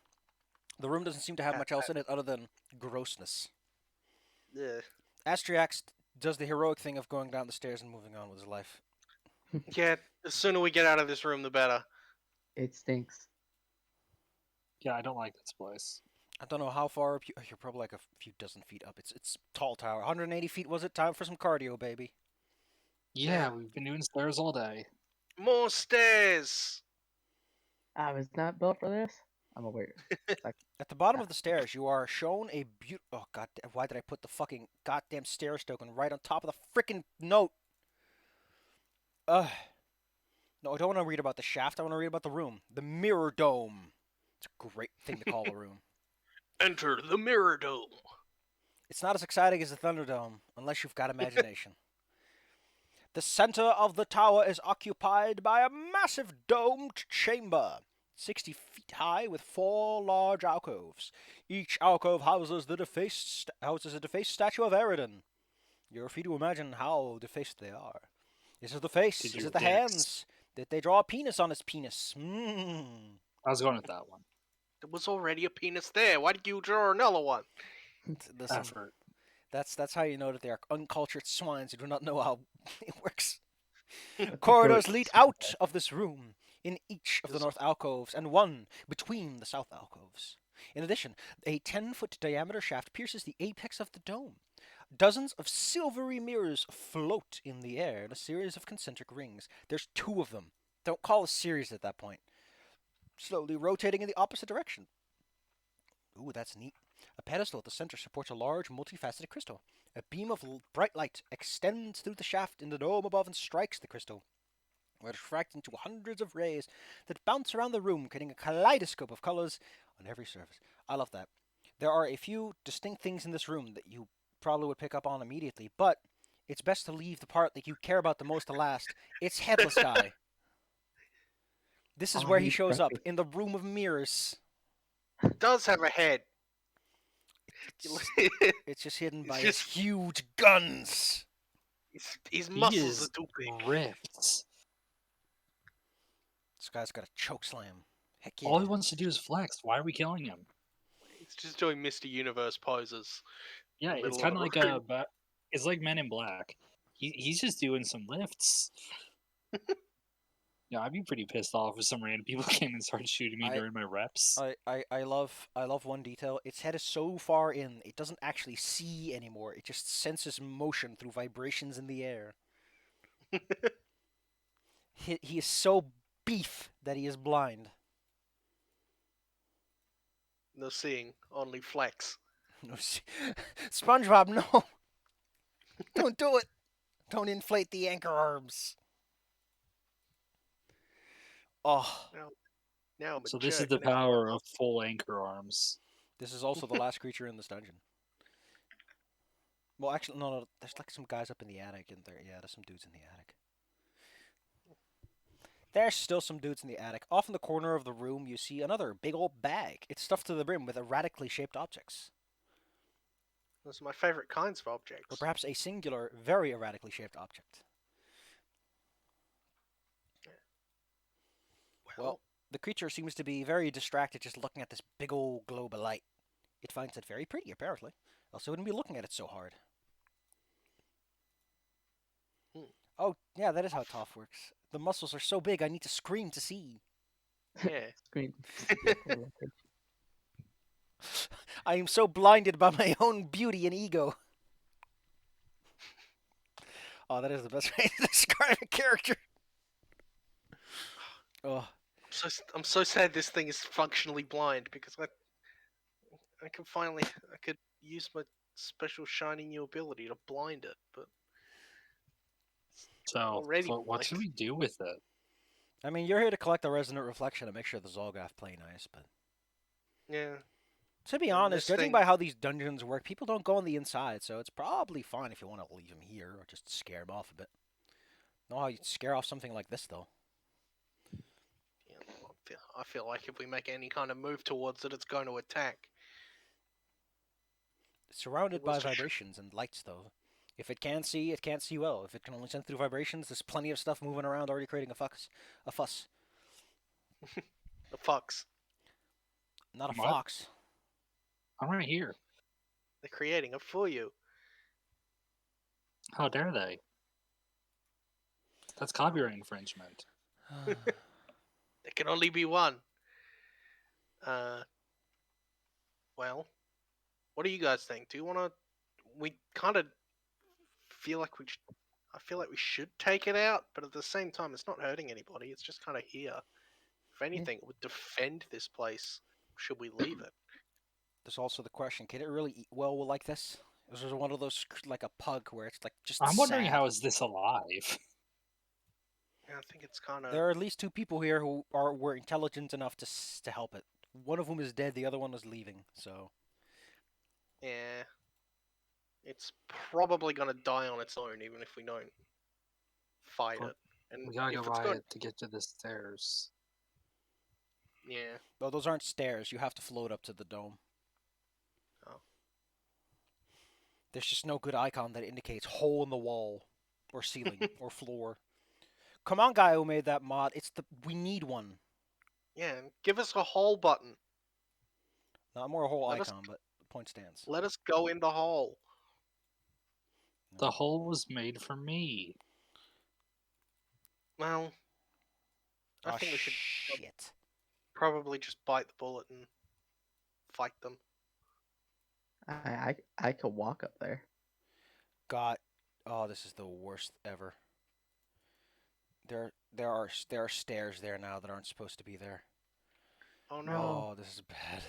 the room doesn't seem to have much else in it other than grossness. Yeah. Astriax does the heroic thing of going down the stairs and moving on with his life. Yeah, the sooner we get out of this room, the better. It stinks. Yeah, I don't like this place. I don't know how far up you're probably like a few dozen feet up. It's tall tower. 180 feet was it? Time for some cardio, baby. Yeah, we've been doing stairs all day. More stairs! I was not built for this. I'm aware. At the bottom of the stairs, you are shown a oh god, why did I put the fucking goddamn stairs token right on top of the freaking note? No, I don't want to read about the shaft. I want to read about the room. The Mirror Dome. It's a great thing to call a room. Enter the Mirror Dome. It's not as exciting as the Thunderdome, unless you've got imagination. The center of the tower is occupied by a massive domed chamber, 60 feet high with 4 large alcoves. Each alcove houses a defaced statue of Eridan. You're free to imagine how defaced they are. Is it the face? Did Is you it the dicks? hands? Did they draw a penis on his penis? I was going with that one. There was already a penis there. Why did you draw another one? Listen, Effort. that's how you know that they are uncultured swines who do not know how it works. That's Corridors good. lead out of this room in each of the north alcoves and one between the south alcoves. In addition, a 10-foot diameter shaft pierces the apex of the dome. Dozens of silvery mirrors float in the air in a series of concentric rings. There's 2 of them. Don't call a series at that point. Slowly rotating in the opposite direction. Ooh, that's neat. A pedestal at the center supports a large, multifaceted crystal. A beam of bright light extends through the shaft in the dome above and strikes the crystal, where it refracts into hundreds of rays that bounce around the room, creating a kaleidoscope of colors on every surface. I love that. There are a few distinct things in this room that you probably would pick up on immediately, but it's best to leave the part that you care about the most to last. It's Headless Guy. This is Oh, where he he's shows up, perfect. in the room of mirrors. Does have a head. It's just hidden It's by just- his huge guns. His He muscles is are too big. ripped. This guy's got a choke slam. Heck yeah. All he wants to do is flex. Why are we killing him? He's just doing Mr. Universe poses. Yeah, Middle it's of kind of the like room. it's like Men in Black. He's just doing some lifts. Yeah, I'd be pretty pissed off if some random people came and started shooting me I- during my reps. I love one detail. Its head is so far in, it doesn't actually see anymore. It just senses motion through vibrations in the air. He is so beef that he is blind. No seeing, only flex. No, SpongeBob, no! Don't do it! Don't inflate the anchor arms. Oh, Now I'm a So this is jerk the and everyone power else- of full anchor arms. this is also the last creature in this dungeon. Well, actually, no. There's like some guys up in the attic in there. Yeah, there's some dudes in the attic. There's still some dudes in the attic. Off in the corner of the room, you see another big old bag. It's stuffed to the brim with erratically shaped objects. Those are my favorite kinds of Or objects. perhaps a singular, very erratically shaped object. Well, the creature seems to be very distracted just looking at this big old globe of light. It finds it very pretty, apparently. Else it wouldn't be looking at it so hard. Hmm. Oh, yeah, that is how Toph works. The muscles are so big, I need to scream to see. yeah. Scream. I am so blinded by my own beauty and ego. Oh, that is the best way to describe a character. Oh, I'm so sad this thing is functionally blind because I could use my special shiny new ability to blind it, but So, Already what blind. should we do with it? I mean, you're here to collect the resonant reflection and make sure the Zolgath play nice, but yeah. to be And honest, this judging thing- by how these dungeons work, people don't go on the inside, so it's probably fine if you want to leave them here or just scare them off a bit. Know how you scare off something like this, though. Yeah, I feel like if we make any kind of move towards it, it's going to attack. It's surrounded It was by a sh- vibrations and lights, though. If it can see, it can't see well. If it can only sense through vibrations, there's plenty of stuff moving around already creating a fuss. A fuss. The fox. Not a What? fox. I'm right here. They're creating it for you. How dare they? That's copyright infringement. There can only be one. Well, what do you guys think? Do you want to? We kind of feel like we. I feel like we should take it out, but at the same time, it's not hurting anybody. It's just kind of here. If anything, it would defend this place. Should we leave it? There's also the question: can it really eat well like this? Is it one of those like a pug where it's like just? I'm wondering sad? how is this alive? Yeah, I think it's kind of. There are at least two people here who were intelligent enough to help it. One of whom is dead. The other one was leaving. So Yeah. It's probably gonna die on its own, even if we don't fight Well, it. And We gotta if go it's by got, it to get to the stairs. yeah, well, those aren't stairs. You have to float up to the dome. Oh. There's just no good icon that indicates hole in the wall, or ceiling, or floor. Come on, guy who made that mod. We need one. yeah, and give us a hole button. Not more a hole Let us- icon, but the point stands. Let us go in the hole. The hole was made for me. Well, I Oh think we should shit! probably just bite the bullet and fight them. I could walk up there. God, oh, this is the worst ever. There are stairs there now that aren't supposed to be there. Oh no! No. Oh, this is bad.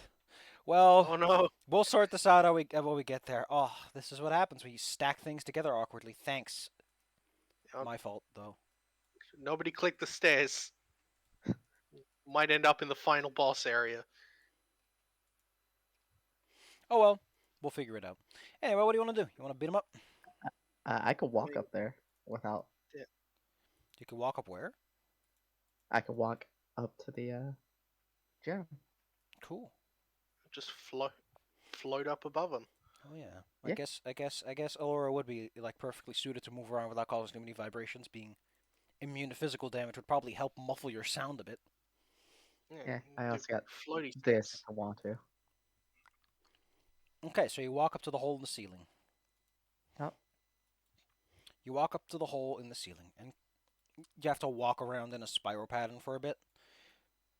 Well, Oh no! we'll sort this out when we get there. Oh, this is what happens when you stack things together awkwardly. Thanks. Yep. My fault, though. Nobody click the stairs. Might end up in the final boss area. Oh well, we'll figure it out. Anyway, what do you want to do? You want to beat him up? I could walk up there without. You can walk up where? I could walk up to the gym. Cool. Just float up above them. Oh yeah. Yeah. I guess Aurora would be like perfectly suited to move around without causing too many vibrations. Being immune to physical damage would probably help muffle your sound a bit. Yeah, I do also got floaty this things. if I want to. Okay, so you walk up to the hole in the ceiling. Yep. You walk up to the hole in the ceiling, and you have to walk around in a spiral pattern for a bit.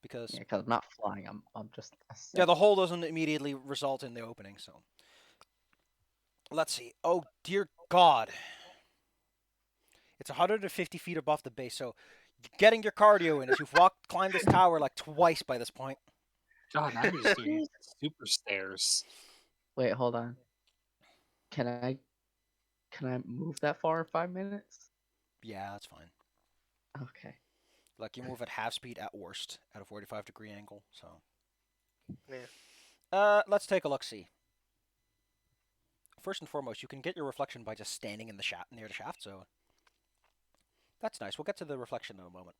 Because Yeah, because I'm not flying. I'm just. yeah, the hole doesn't immediately result in the opening, so. Let's see. Oh, dear God. It's 150 feet above the base, so getting your cardio in as you've climbed this tower like twice by this point. God, now you're just doing super stairs. Wait, hold on. Can I move that far in 5 minutes? Yeah, that's fine. Okay. Like, you move at half speed at worst, at a 45-degree angle, so. Yeah. Let's take a look-see. First and foremost, you can get your reflection by just standing in the near the shaft, so that's nice. We'll get to the reflection in a moment.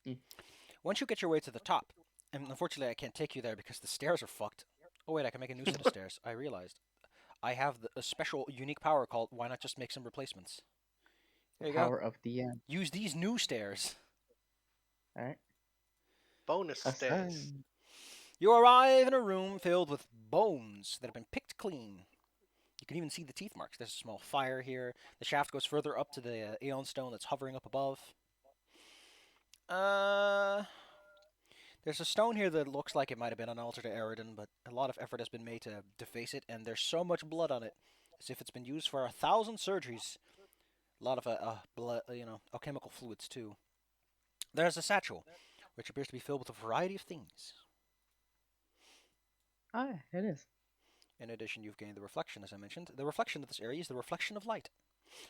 Mm. Once you get your way to the top, and unfortunately I can't take you there because the stairs are fucked. Oh wait, I can make a new set of stairs. I realized. I have a special, unique power called why not just make some replacements. There you Power of the end. Use these new stairs. Alright. Bonus stairs. Ascend. You arrive in a room filled with bones that have been picked clean. You can even see the teeth marks. There's a small fire here. The shaft goes further up to the Aeon Stone that's hovering up above. There's a stone here that looks like it might have been an altar to Eridan, but a lot of effort has been made to deface it, and there's so much blood on it, as if it's been used for 1,000 surgeries. A lot of blood, alchemical fluids too. There's a satchel, which appears to be filled with a variety of things. Oh, yeah, it is. In addition, you've gained the reflection, as I mentioned. The reflection of this area is the reflection of light.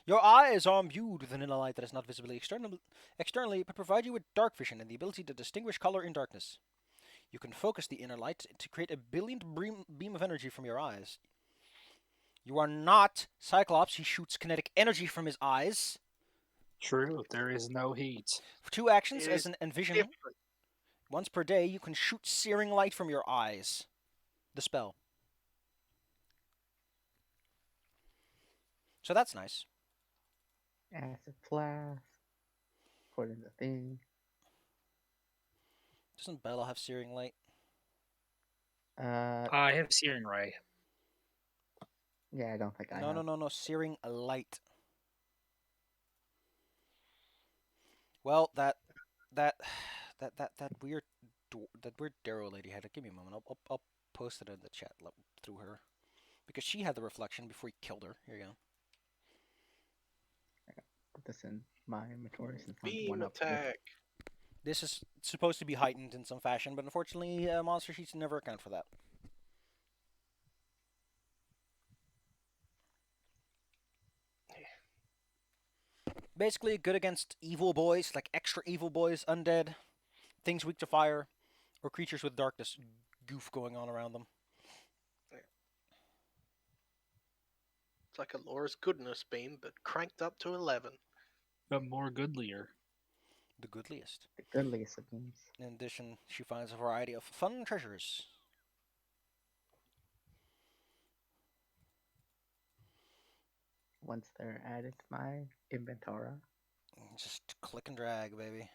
Your eyes are imbued with an inner light that is not visible externally, but provide you with dark vision and the ability to distinguish color in darkness. You can focus the inner light to create a brilliant beam of energy from your eyes. You are not Cyclops. He shoots kinetic energy from his eyes. True, there is no heat. For 2 actions, It as is an envision, Different. once per day, you can shoot searing light from your eyes. The spell. So that's nice. Acid flask. Put in the thing. Doesn't Bella have Searing Light? I have Searing Ray. Yeah, I don't think I No, have. no. Searing Light. Well, that weird that weird Darrow lady had it. Give me a moment. I'll post it in the chat through her because she had the reflection before he killed her. Here you go. Put this in my inventory since I'm Beam one up with. attack. This is supposed to be heightened in some fashion, but unfortunately, monster sheets never account for that. Basically, good against evil boys, like extra evil boys, undead, things weak to fire, or creatures with darkness goof going on around them. It's like a Laura's goodness beam, but cranked up to 11. But more goodlier. The goodliest. The goodliest of beams. In addition, she finds a variety of fun treasures. Once they're added to my inventory. Just click and drag, baby.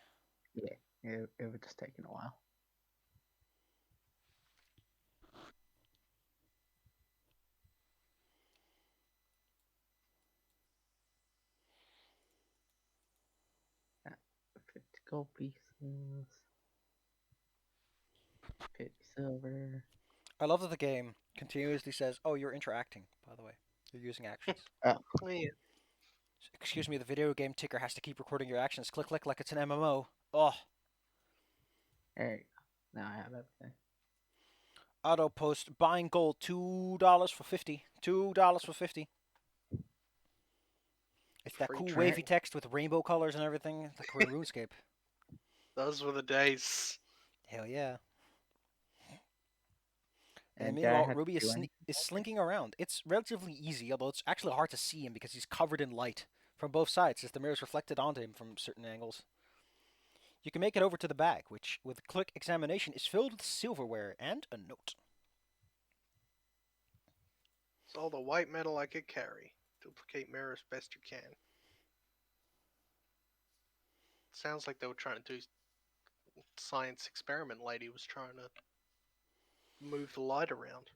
Yeah, it would just take a while. Ah, 50 gold pieces. 50 silver. I love that the game continuously says, "Oh, you're interacting." By the way, you're using actions. Oh yeah. Excuse me, the video game ticker has to keep recording your actions. Click, click, like it's an MMO. Oh, There you go. Now I have everything. auto post buying gold $2 for 50. $2 for 50. It's that Free cool trade. wavy text with rainbow colors and everything, like we're in RuneScape. Those were the days. Hell yeah. And And meanwhile, have to Ruby do anything? is slinking around. It's relatively easy, although it's actually hard to see him because he's covered in light from both sides as the mirror is reflected onto him from certain angles. You can make it over to the bag, which, with a quick examination, is filled with silverware and a note. It's all the white metal I could carry. Duplicate mirror as best you can. Sounds like they were trying to do science experiment lady was trying to move the light around.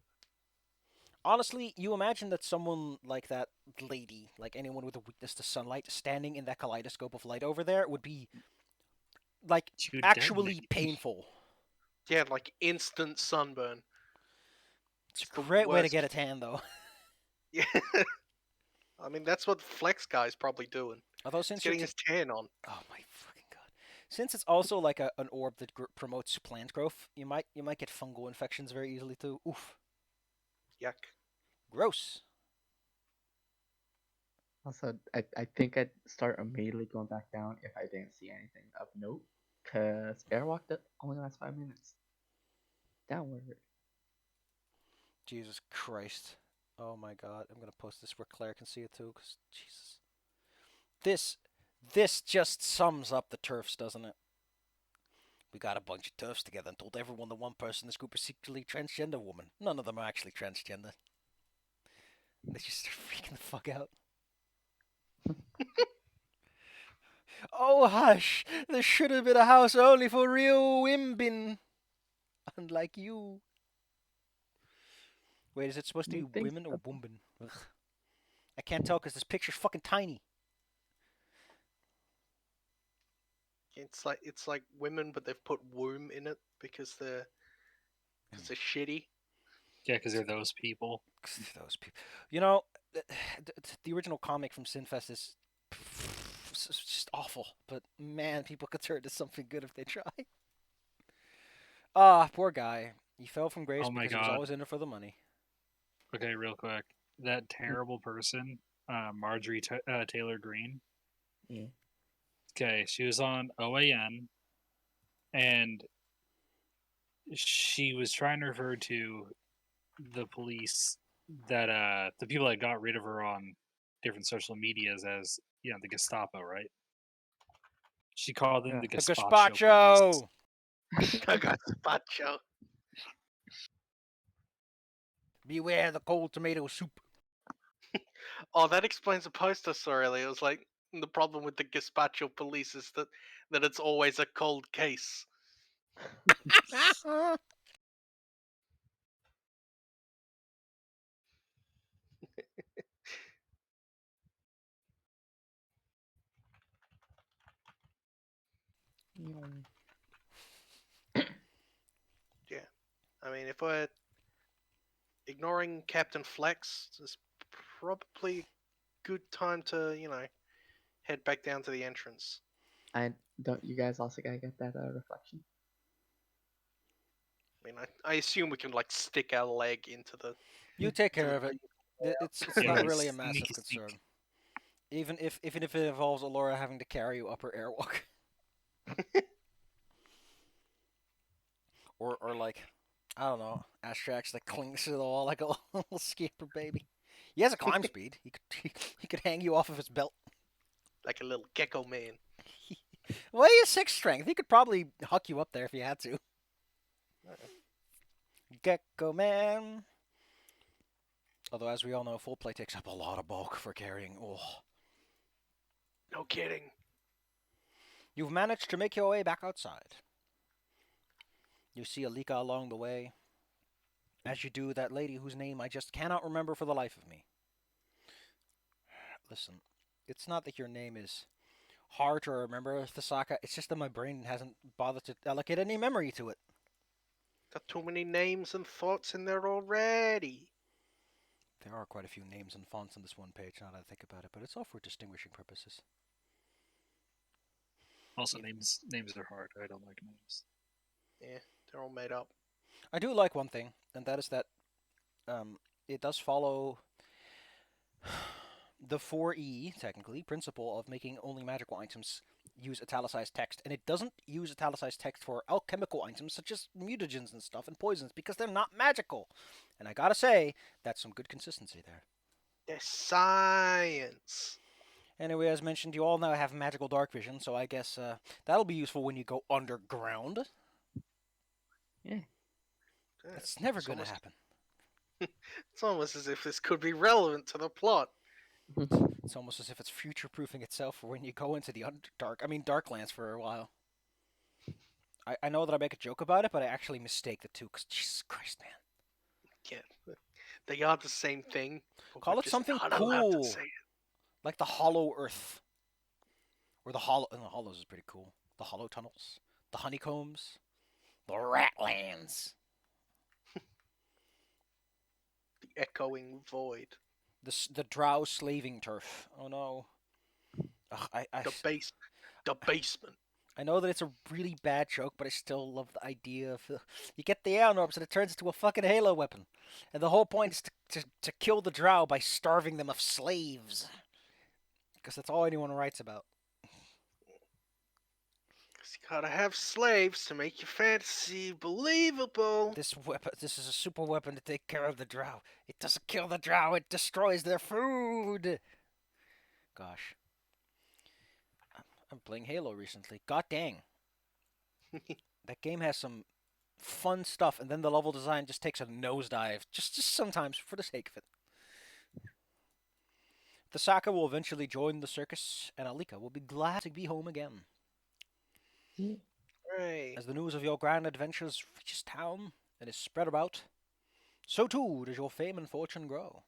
Honestly, you imagine that someone like that lady, like anyone with a weakness to sunlight, standing in that kaleidoscope of light over there would be, like, She would actually detonate. painful. Yeah, like instant sunburn. It's a the great way to worst. get a tan, though. Yeah. I mean, that's what Flex Guy's probably doing. Although He's since getting you're his tan on. oh my fucking god, since it's also like an orb that promotes plant growth, you might get fungal infections very easily too. Oof, Yuck. gross. Also, I think I'd start immediately going back down if I didn't see anything of note. Because Airwalk only lasts 5 minutes. Downward. Jesus Christ. Oh my god, I'm gonna post this where Claire can see it too, cause Jesus. This just sums up the turfs, doesn't it? We got a bunch of turfs together and told everyone that one person in this group is secretly transgender woman. None of them are actually transgender. They just start freaking the fuck out. Oh hush! There should have been a house only for real women. Unlike you. Wait, is it supposed to be women or woman? Ugh. I can't tell because this picture's fucking tiny. It's like women, but they've put womb in it because they're shitty. Yeah, because they're those people. Those people. You know, the original comic from Sinfest is it's just awful. But man, people could turn it to something good if they try. Ah, poor guy. He fell from grace Oh my because he was God. always in it for the money. Okay, real quick. That terrible person, Marjorie Taylor Greene. Yeah. Okay, she was on OAN, and she was trying to refer to the police that the people that got rid of her on different social medias as the Gestapo, right? She called them Yeah. the The Gazpacho police. gazpacho! I got Spacho. Beware the cold tomato soup. Oh, that explains the post I saw earlier. It was like the problem with the gazpacho police is that it's always a cold case. Yeah, I mean, if we're ignoring Captain Flex, it's probably a good time to head back down to the entrance. I don't. You guys also gotta get that reflection. I mean, I assume we can like stick our leg into the. You take into care the of it. breathing It's hole. Yeah, not we really a massive sneaky sneak. concern. Even if it involves Alora having to carry you up her airwalk. Or like, I don't know, Astrax that clings to the wall like a little skater baby. He has a climb speed. He could hang you off of his belt. Like a little gecko man. Well, he has 6 strength. He could probably huck you up there if he had to. Gecko man. Although, as we all know, full play takes up a lot of bulk for carrying. Oh. No kidding. You've managed to make your way back outside. You see Alika along the way. As you do, that lady whose name I just cannot remember for the life of me. Listen, it's not that your name is hard to remember, Thasaka. It's just that my brain hasn't bothered to allocate any memory to it. Got too many names and thoughts in there already. There are quite a few names and fonts on this one page, now that I think about it, but it's all for distinguishing purposes. Also, names are hard. I don't like names. Yeah, they're all made up. I do like one thing, and that is that it does follow the 4E, technically, principle of making only magical items use italicized text, and it doesn't use italicized text for alchemical items such as mutagens and stuff and poisons because they're not magical. And I gotta say, that's some good consistency there. They're science. Anyway, as mentioned, you all now have magical dark vision, so I guess that'll be useful when you go underground. Yeah. That's never It's gonna almost- happen. It's almost as if this could be relevant to the plot. It's almost as if it's future-proofing itself for when you go into the Darklands for a while. I know that I make a joke about it, but I actually mistake the two, because Jesus Christ, man. Yeah, they are the same thing. but Call we're it just something not allowed to cool. say it. Like the Hollow Earth. Or the Hollow... the Hollows is pretty cool. The Hollow Tunnels. The Honeycombs. The Ratlands. The echoing void. The Drow Slaving Turf. Oh no. Ugh, The basement. I know that it's a really bad joke, but I still love the idea of you get the air orbs and it turns into a fucking Halo weapon, and the whole point is to kill the Drow by starving them of slaves, because that's all anyone writes about. 'Cause you gotta have slaves to make your fantasy believable. This is a super weapon to take care of the Drow. It doesn't kill the Drow; it destroys their food. Gosh, I'm playing Halo recently. God dang, that game has some fun stuff, and then the level design just takes a nosedive, just sometimes for the sake of it. The Saka will eventually join the circus, and Alika will be glad to be home again. Right. As the news of your grand adventures reaches town and is spread about, so too does your fame and fortune grow.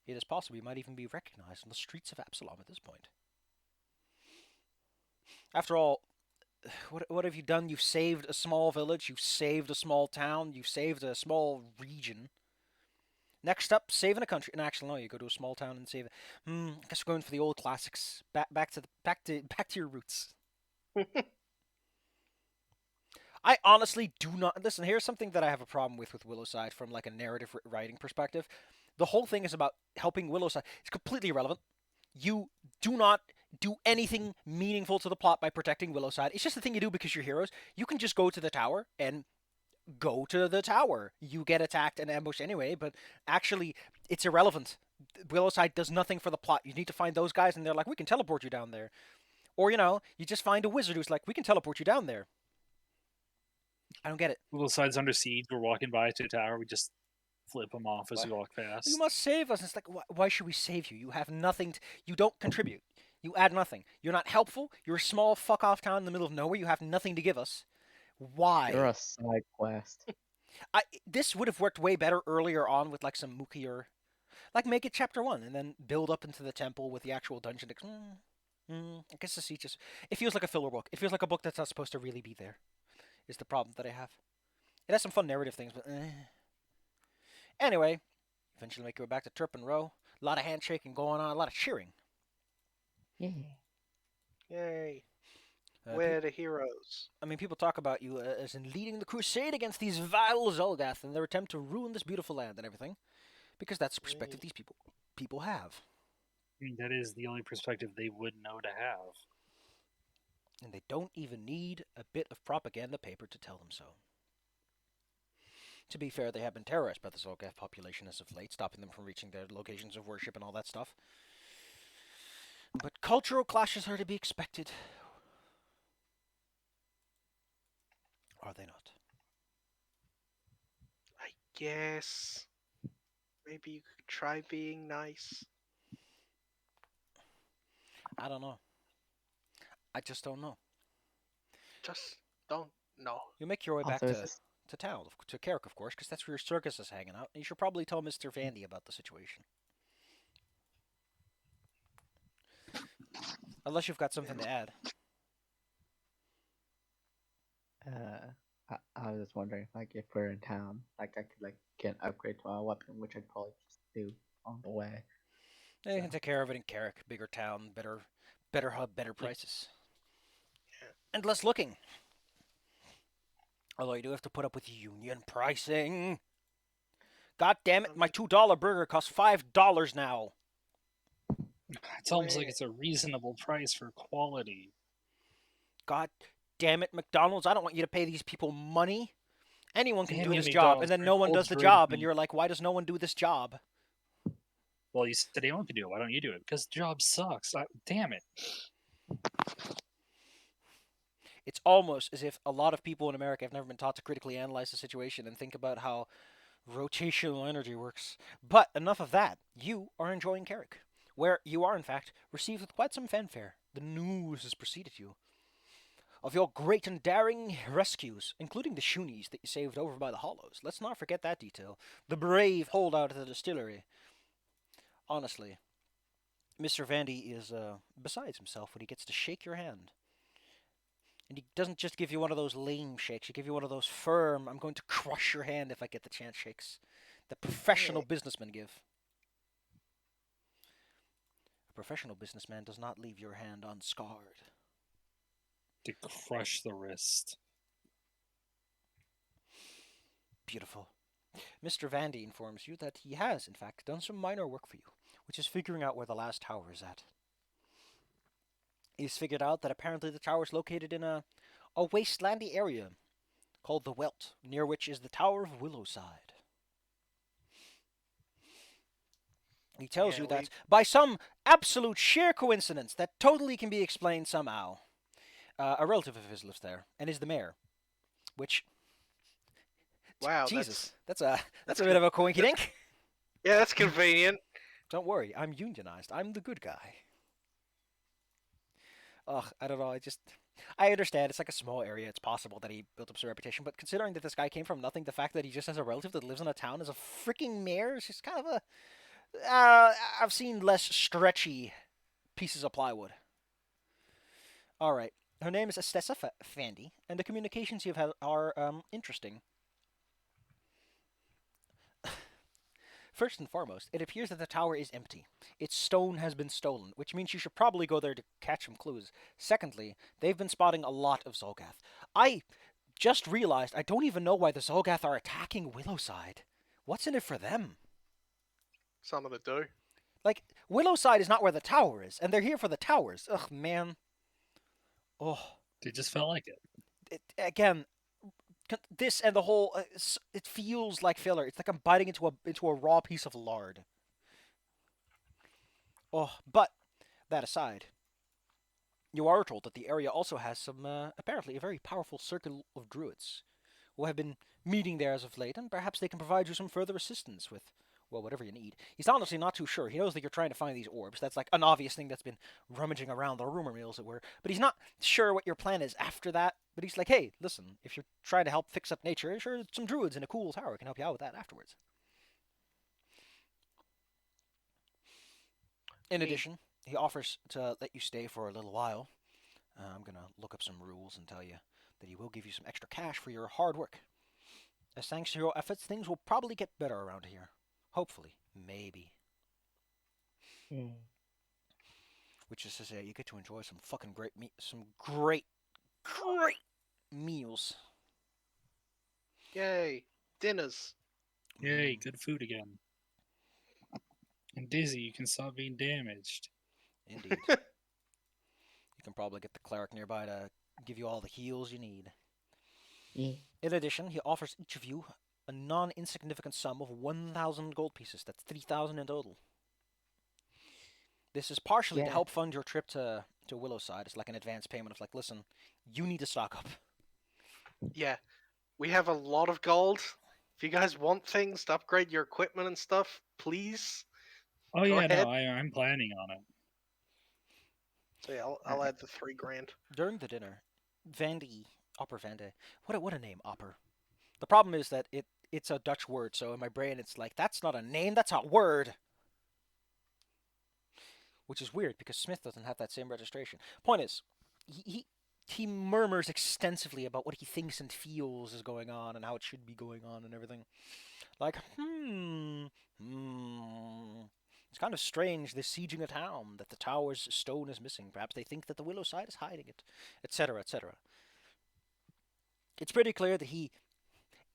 It is possible you might even be recognized on the streets of Absalom at this point. After all, what have you done? You've saved a small village, you've saved a small town, you've saved a small region. Next up, saving a country. And actually, no, you go to a small town and save it. I guess we're going for the old classics. Back to your roots. I honestly do not listen. Here's something that I have a problem with Willowside from like a narrative writing perspective. The whole thing is about helping Willowside. It's completely irrelevant. You do not do anything meaningful to the plot by protecting Willowside. It's just the thing you do because you're heroes. You can just go to the tower and go to the tower. You get attacked and ambushed anyway, but actually, it's irrelevant. Willowside does nothing for the plot. You need to find those guys, and they're like, we can teleport you down there. Or, you just find a wizard who's like, we can teleport you down there. I don't get it. Little sides under siege. We're walking by to a tower. We just flip them off as What? you walk past. You must save us. It's like, why should we save you? You have nothing. You don't contribute. You add nothing. You're not helpful. You're a small fuck off town in the middle of nowhere. You have nothing to give us. Why? You're a side quest. This would have worked way better earlier on with like some mookier, like make it chapter 1 and then build up into the temple with the actual dungeon. I guess it feels like a filler book. It feels like a book that's not supposed to really be there. Is the problem that I have. It has some fun narrative things, but Anyway, eventually make your way back to Turpin Row. A lot of handshaking going on, a lot of cheering. Yeah. Yay. Uh, We're the heroes. People talk about you as in leading the crusade against these vile Zolgath and their attempt to ruin this beautiful land and everything, because that's the perspective these people have, I mean, that is the only perspective they would know to have. and they don't even need a bit of propaganda paper to tell them so. To be fair, they have been terrorized by the Zolgath population as of late, stopping them from reaching their locations of worship and all that stuff. But cultural clashes are to be expected. Are they not? I guess. Maybe you could try being nice. I don't know. I just don't know. Just don't know. You make your way back Also, is to this town, to Carrick, of course, because that's where your circus is hanging out. And you should probably tell Mr. Vandy about the situation. Unless you've got something to add. I was just wondering, like, if we're in town, like, I could like get an upgrade to my weapon, which I'd probably just do on the way. You can take care of it in Carrick. Bigger town, better hub, better prices. Yeah. And less looking. Although you do have to put up with union pricing. God damn it, my $2 burger costs $5 now. It's almost like it's a reasonable price for quality. God damn it, McDonald's, I don't want you to pay these people money. Anyone can Damn do you, this job, and McDonald's, then for no one old does the drink job, and meat. you're like, why does no one do this job? Well, you said anyone can do it. Why don't you do it? Because the job sucks. Damn it. It's almost as if a lot of people in America have never been taught to critically analyze the situation and think about how rotational energy works. But enough of that. You are enjoying Carrick, where you are, in fact, received with quite some fanfare. The news has preceded you of your great and daring rescues, including the Shunies that you saved over by the Hollows. Let's not forget that detail. The brave holdout at the distillery. Honestly, Mr. Vandy is besides himself when he gets to shake your hand. And he doesn't just give you one of those lame shakes. He gives you one of those firm, I'm going to crush your hand if I get the chance shakes that professional businessmen give. A professional businessman does not leave your hand unscarred. To crush the wrist. Beautiful. Mr. Vandy informs you that he has, in fact, done some minor work for you, which is figuring out where the last tower is at. He's figured out that apparently the tower is located in a wastelandy area called the Welt, near which is the Tower of Willowside. He tells you that by some absolute sheer coincidence that totally can be explained somehow, a relative of his lives there and is the mayor, which... Wow, Jesus, that's a bit of a coinky-dink. Yeah, that's convenient. Don't worry, I'm unionized. I'm the good guy. Ugh, I don't know. I understand it's like a small area. It's possible that he built up some reputation, but considering that this guy came from nothing, the fact that he just has a relative that lives in a town as a freaking mayor is just kind of a... I've seen less stretchy pieces of plywood. All right. Her name is Estessa Fandy, and the communications you've had are interesting. First and foremost, it appears that the tower is empty. Its stone has been stolen, which means you should probably go there to catch some clues. Secondly, they've been spotting a lot of Zolgath. I just realized I don't even know why the Zolgath are attacking Willowside. What's in it for them? Something to do. Like, Willowside is not where the tower is, and they're here for the towers. Ugh, man. Oh. They just felt like it. Again, this and the whole... it feels like filler. It's like I'm biting into a raw piece of lard. Oh, but, that aside, you are told that the area also has some, apparently, a very powerful circle of druids, who have been meeting there as of late, and perhaps they can provide you some further assistance with, well, whatever you need. He's honestly not too sure. He knows that you're trying to find these orbs. That's like an obvious thing that's been rummaging around the rumor mill, as it were. But he's not sure what your plan is after that. But he's like, hey, listen, if you're trying to help fix up nature, sure, some druids in a cool tower can help you out with that afterwards. In addition, he offers to let you stay for a little while. I'm going to look up some rules and tell you that he will give you some extra cash for your hard work. As thanks to your efforts, things will probably get better around here. Hopefully. Maybe. Which is to say, you get to enjoy some fucking great meals. Yay. Dinners. Yay, good food again. And Dizzy, you can stop being damaged. Indeed. You can probably get the cleric nearby to give you all the heals you need. Yeah. In addition, he offers each of you a non-insignificant sum of 1,000 gold pieces. That's 3,000 in total. This is partially to Yeah. help fund your trip to Willowside. It's like an advance payment of like, listen, you need to stock up. Yeah. We have a lot of gold. If you guys want things to upgrade your equipment and stuff, please. Oh Go yeah, ahead. no, I'm planning on it. So yeah, I'll add the 3 grand. During the dinner, Opper Vande, what a name, Opper. The problem is that it's a Dutch word, so in my brain it's like, that's not a name, that's a word. Which is weird, because Smith doesn't have that same registration. Point is, he murmurs extensively about what he thinks and feels is going on, and how it should be going on, and everything. Like, It's kind of strange, this sieging a town, that the tower's stone is missing. Perhaps they think that the Willowside is hiding it, etc., etc. It's pretty clear that he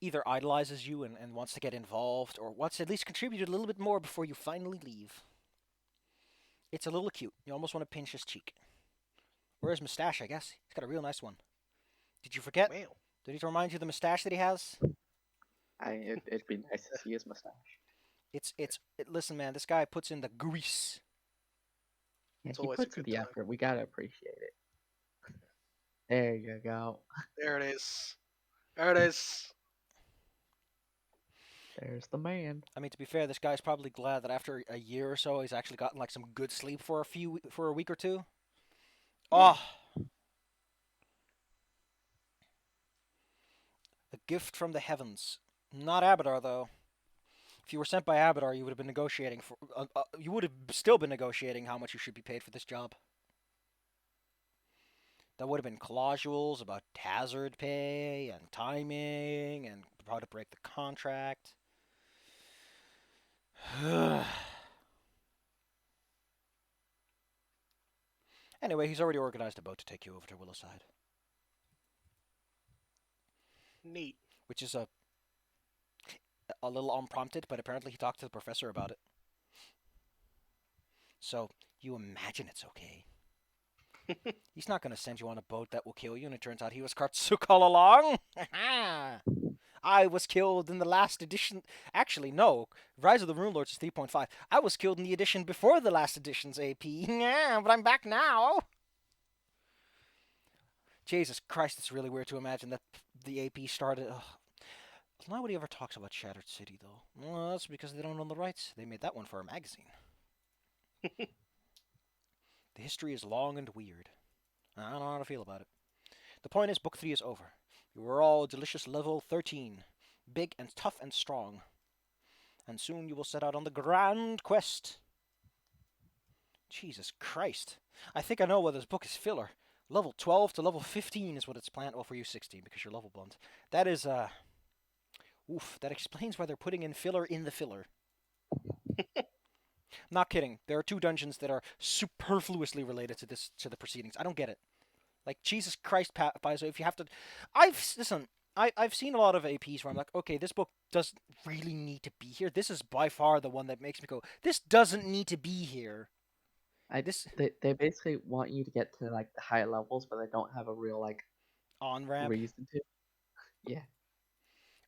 either idolizes you and wants to get involved, or wants to at least contribute a little bit more before you finally leave. It's a little cute. You almost want to pinch his cheek. Or his mustache, I guess. He's got a real nice one. Did you forget? Man. Did he remind you of the mustache that he has? It'd be nice to see his mustache. Listen, man, this guy puts in the grease. Yeah, It's he always a puts in good the time. effort. We gotta appreciate it. There you go. There it is. There it is. There's the man. I mean, to be fair, this guy's probably glad that after a year or so, he's actually gotten like some good sleep for a week or two. Oh, a gift from the heavens. Not Abadar, though. If you were sent by Abadar, you would have been negotiating for. You would have still been negotiating how much you should be paid for this job. There would have been clausules about hazard pay and timing and how to break the contract. Anyway, he's already organized a boat to take you over to Willowside, Neat. which is a little unprompted, but apparently he talked to the professor about it. So you imagine it's okay. He's not going to send you on a boat that will kill you, and it turns out he was Kartsuk all along. I was killed in the last edition. Actually, no. Rise of the Rune Lords is 3.5. I was killed in the edition before the last edition's AP. Yeah, but I'm back now. Jesus Christ, it's really weird to imagine that the AP started. Ugh. Nobody ever talks about Shattered City, though. Well, that's because they don't own the rights. They made that one for a magazine. The history is long and weird. I don't know how to feel about it. The point is, Book 3 is over. You are all delicious level 13. Big and tough and strong. And soon you will set out on the grand quest. Jesus Christ. I think I know why this book is filler. Level 12 to level 15 is what it's planned. Well, for you 16, because you're level blunt. That is, oof, that explains why they're putting in filler in the filler. Not kidding. There are 2 dungeons that are superfluously related to the proceedings. I don't get it. Like, Jesus Christ, Paizo, if you have to... I've seen a lot of APs where I'm like, okay, this book doesn't really need to be here. This is by far the one that makes me go, this doesn't need to be here. They basically want you to get to like the high levels, but they don't have a real like on-ramp reason to. Yeah.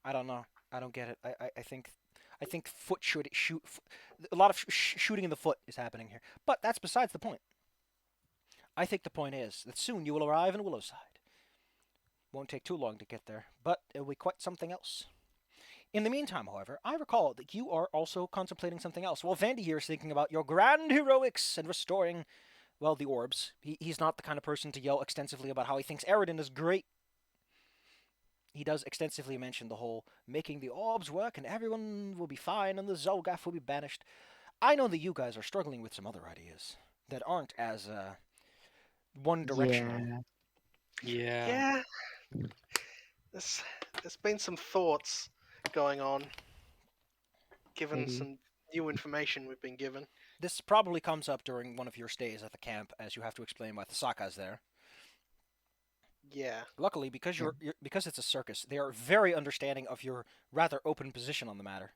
I don't know. I don't get it. I think a lot of shooting in the foot is happening here. But that's besides the point. I think the point is that soon you will arrive in Willowside. Won't take too long to get there, but it'll be quite something else. In the meantime, however, I recall that you are also contemplating something else. Well, Vandy here is thinking about your grand heroics and restoring, well, the orbs. He's not the kind of person to yell extensively about how he thinks Eridan is great. He does extensively mention the whole making the orbs work and everyone will be fine and the Zolgath will be banished. I know that you guys are struggling with some other ideas that aren't as one directional. Yeah. Yeah, there's been some thoughts going on, given Maybe. some new information we've been given. This probably comes up during one of your stays at the camp, as you have to explain why the Sokka's there. Yeah, Luckily, because Yeah. because it's a circus, they are very understanding of your rather open position on the matter.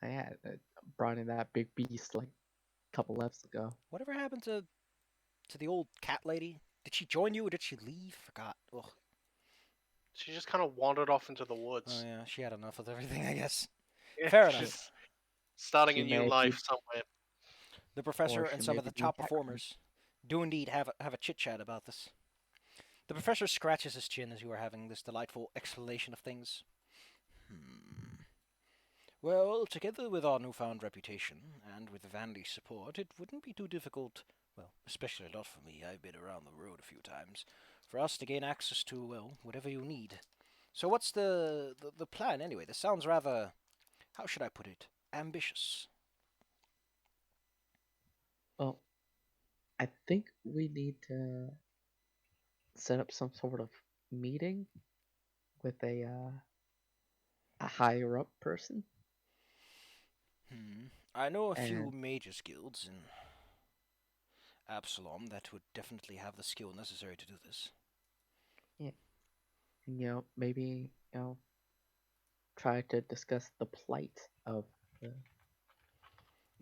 I had brought in that big beast like a couple eps ago. Whatever happened to the old cat lady? Did she join you or did she leave? Forgot. Ugh. she just kind of wandered off into the Oh woods. yeah, she had enough of everything, I guess. Yeah, Fair enough. she's starting She a new may life be- somewhere. The professor Or and she some may of the be top back. performers do indeed have a chit chat about this. The professor scratches his chin as you are having this delightful explanation of things. Well, together with our newfound reputation, and with Vandy's support, it wouldn't be too difficult, well, especially not for me, I've been around the road a few times, for us to gain access to, well, whatever you need. So what's the plan, anyway? This sounds rather, how should I put it, ambitious. Well, I think we need to set up some sort of meeting with a higher up person. I know a few And mages guilds in Absalom that would definitely have the skill necessary to do this. maybe try to discuss the plight of the.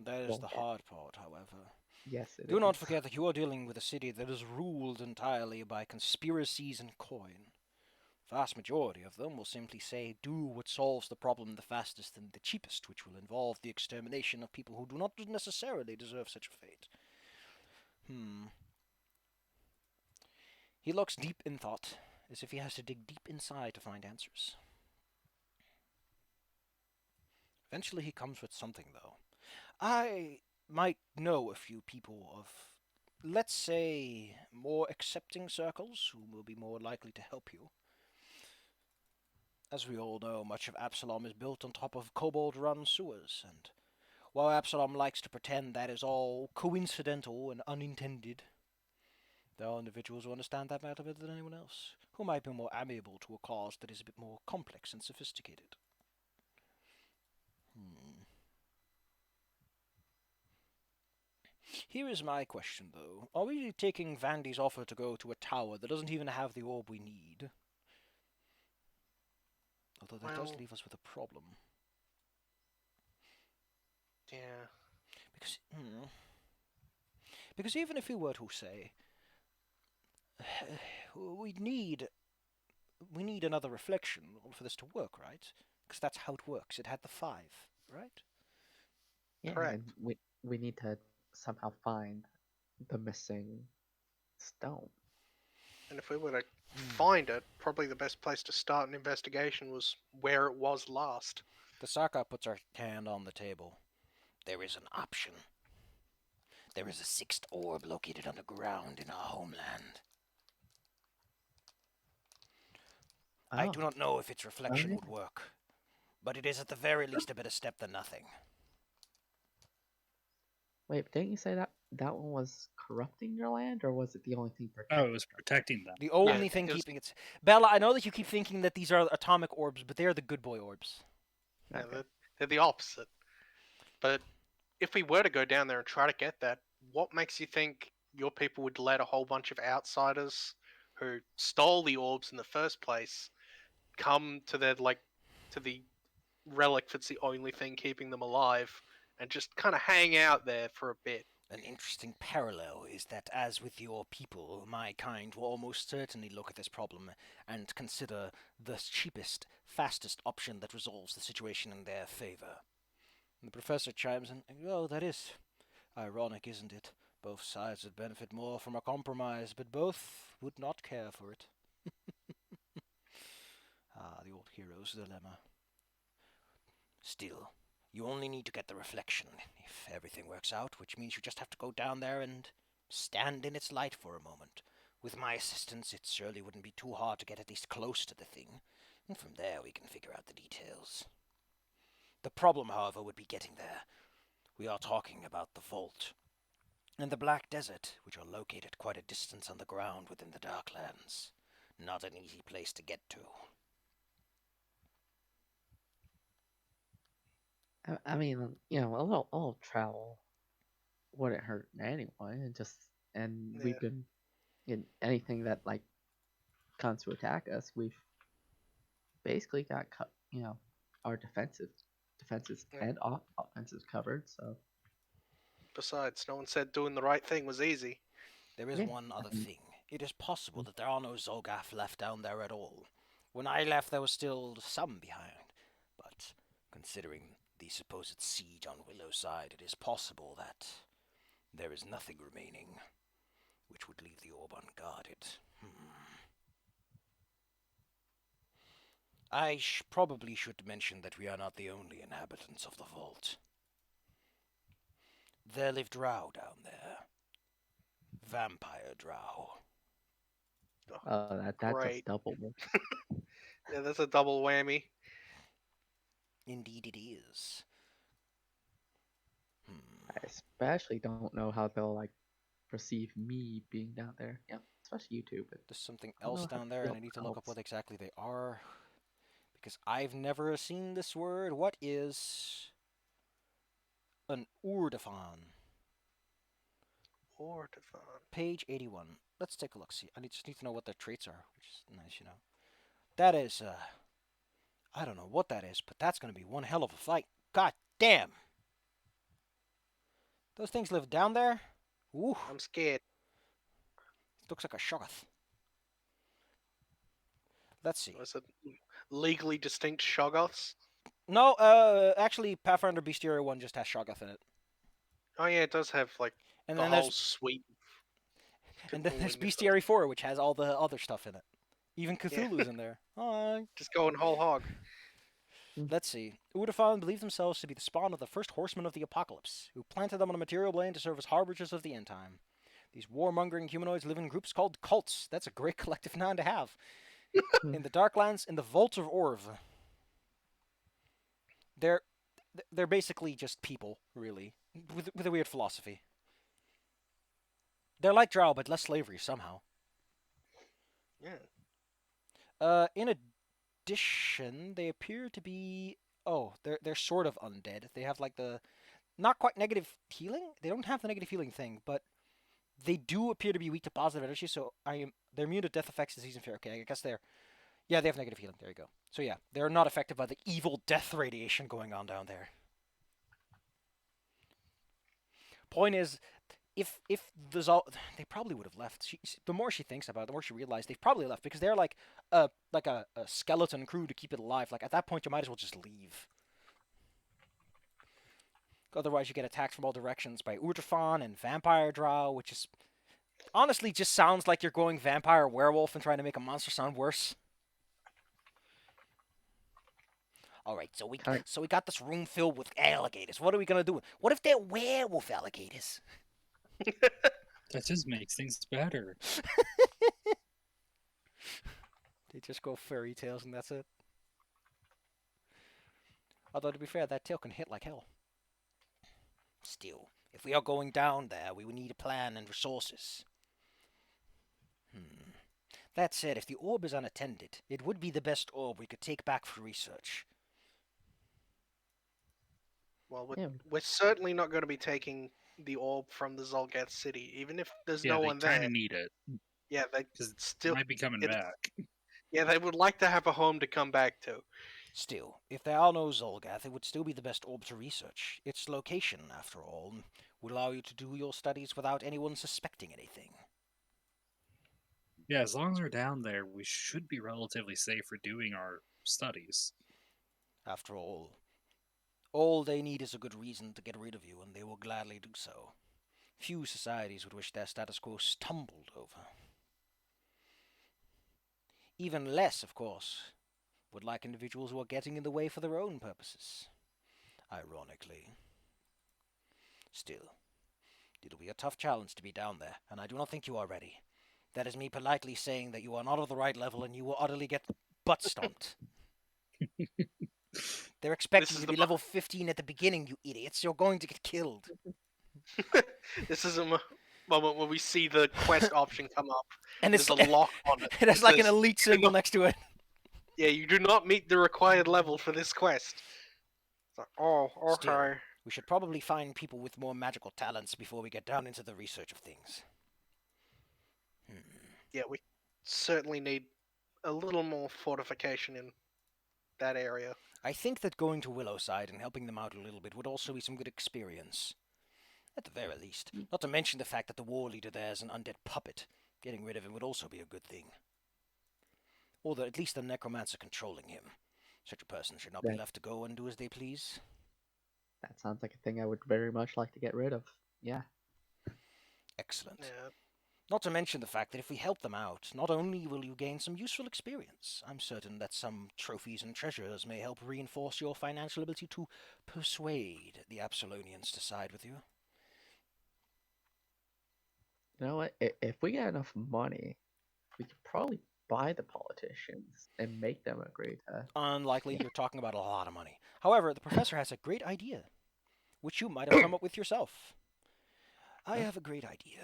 That is Well, the hard part, however. Yes, it Do not is. forget that you are dealing with a city that is ruled entirely by conspiracies and coin. Vast majority of them will simply say, do what solves the problem the fastest and the cheapest, which will involve the extermination of people who do not necessarily deserve such a fate. He looks deep in thought, as if he has to dig deep inside to find answers. Eventually he comes with something, though. I might know a few people of, let's say, more accepting circles who will be more likely to help you. As we all know, much of Absalom is built on top of kobold-run sewers, and while Absalom likes to pretend that is all coincidental and unintended, there are individuals who understand that matter better than anyone else, who might be more amiable to a cause that is a bit more complex and sophisticated. Here is my question, though. Are we taking Vandy's offer to go to a tower that doesn't even have the orb we need? Although that does Well- leave us with a problem. Yeah. Because even if we were to say, we need another reflection for this to work, right? Because that's how it works. It had the 5, right? Yeah, Correct. and we need to somehow find the missing stone. And if we were to find it, probably the best place to start an investigation was where it was last. The Saka puts her hand on the table. There is an option. There is a 6th orb located underground in our homeland. I do not know if its reflection Alright. would work, but it is at the very least a better step than nothing. Wait, didn't you say that one was corrupting your land, or was it the only thing Oh, protecting? it was protecting them. The only Yeah, thing because- keeping it... Bella, I know that you keep thinking that these are atomic orbs, but they are the good boy orbs. Yeah, Okay. they're the opposite. But if we were to go down there and try to get that, what makes you think your people would let a whole bunch of outsiders who stole the orbs in the first place come to their to the relic that's the only thing keeping them alive and just kind of hang out there for a bit? An interesting parallel is that, as with your people, my kind will almost certainly look at this problem and consider the cheapest, fastest option that resolves the situation in their favor. The professor chimes in, oh, that is ironic, isn't it? Both sides would benefit more from a compromise, but both would not care for it. Ah, the old hero's dilemma. Still, you only need to get the reflection if everything works out, which means you just have to go down there and stand in its light for a moment. With my assistance, it surely wouldn't be too hard to get at least close to the thing, and from there we can figure out the details. The problem, however, would be getting there. We are talking about the vault and the Black Desert, which are located quite a distance underground within the Darklands. Not an easy place to get to. I mean, you know, a little travel wouldn't hurt anyway. And Yeah. we've been in anything that like comes to attack us, we've basically got our defenses Yeah. and offenses covered. So Besides, no one said doing the right thing was easy. There is yeah, one I other mean, thing. It is possible that there are no Zolgath left down there at all. When I left, there was still some behind. But considering the supposed siege on Willowside, it is possible that there is nothing remaining, which would leave the orb unguarded. I probably should mention that we are not the only inhabitants of the vault. There live drow down there. Vampire drow. that Great. just double. Yeah, that's a double whammy. Indeed it is. I especially don't know how they'll like perceive me being down there. Yeah, especially you two. But There's something I don't else know how down they there, feel and I need to about look up elves. what exactly they are. Because I've never seen this word. What is an urdafan? Ortofon. Page 81. Let's take a look. See, just need to know what their traits are, which is nice, you know. That is, I don't know what that is, but that's going to be one hell of a fight. God damn! Those things live down there? Ooh, I'm scared. it looks like a shoggoth. Let's see. Was it legally distinct Shoggoths? No, actually, Pathfinder Bestiary 1 just has shoggoth in it. Oh yeah, it does have like And the then whole there's suite. and then there's Cthulhu mythos. Bestiary 4, which has all the other stuff in it. Even Yeah. Cthulhu's in there. Hi. Just going whole hog. Let's see. Udafan believe themselves to be the spawn of the first horsemen of the apocalypse, who planted them on a material plane to serve as harbingers of the end time. These warmongering humanoids live in groups called cults. That's a great collective noun to have. In the Darklands, in the Vault of Orv. They're they're basically just people, really, with a weird philosophy. They're like Drow, but less slavery somehow. Yeah. In addition, they appear to be they're sort of undead. They have like the not quite negative healing. They don't have the negative healing thing, but they do appear to be weak to positive energy. So they're immune to death effects, disease, and fear. Okay, I guess they have negative healing. There you go. So yeah, they're not affected by the evil death radiation going on down there. Point is, if the they probably would have left. The more she thinks about it, the more she realized they've probably left because they're like a skeleton crew to keep it alive. Like at that point, you might as well just leave. Otherwise, you get attacked from all directions by Urdrafan and Vampire Drow, which is honestly just sounds like you're going vampire werewolf and trying to make a monster sound worse. All right, so we got this room filled with alligators. What are we gonna do? What if they're werewolf alligators? That just makes things better. They just go fairy tales and that's it. Although to be fair, that tail can hit like hell. Still, if we are going down there, we would need a plan and resources. That said, if the orb is unattended, it would be the best orb we could take back for research. Well, Yeah, we're certainly not going to be taking the orb from the Zolgath city, even if there's Yeah, no they one kind there. of need it Yeah, they because it still. might be coming it- back. Yeah, they would like to have a home to come back to. Still, if there are no Zolgath, it would still be the best orb to research. Its location, after all, would allow you to do your studies without anyone suspecting anything. Yeah, as long as we're down there, we should be relatively safe for doing our studies. After all they need is a good reason to get rid of you, and they will gladly do so. Few societies would wish their status quo stumbled over. Even less, of course, would like individuals who are getting in the way for their own purposes. Ironically. Still, it'll be a tough challenge to be down there, and I do not think you are ready. That is me politely saying that you are not of the right level and you will utterly get butt stomped. They're expecting is you to the be level 15 at the beginning, you idiots. You're going to get killed. This is a moment where we see the quest option come up. And There's a lock on it. it has It like an says, elite "You do symbol not- next to it. Yeah, you do not meet the required level for this quest. It's like, oh, Still, okay. we should probably find people with more magical talents before we get down into the research of things. Yeah, we certainly need a little more fortification in that area. I think that going to Willowside and helping them out a little bit would also be some good experience. At the very least. Not to mention the fact that the war leader there is an undead puppet. Getting rid of him would also be a good thing. Or at least the necromancer controlling him. Such a person should not be That- left to go and do as they please. That sounds like a thing I would very much like to get rid of. Yeah. Excellent. Yeah, Not to mention the fact that if we help them out, not only will you gain some useful experience, I'm certain that some trophies and treasures may help reinforce your financial ability to persuade the Absolonians to side with you. You know what? If we get enough money, we could probably buy the politicians and make them agree to. Unlikely, you're talking about a lot of money. However, the professor has a great idea, which you might have come up with yourself. I have a great idea.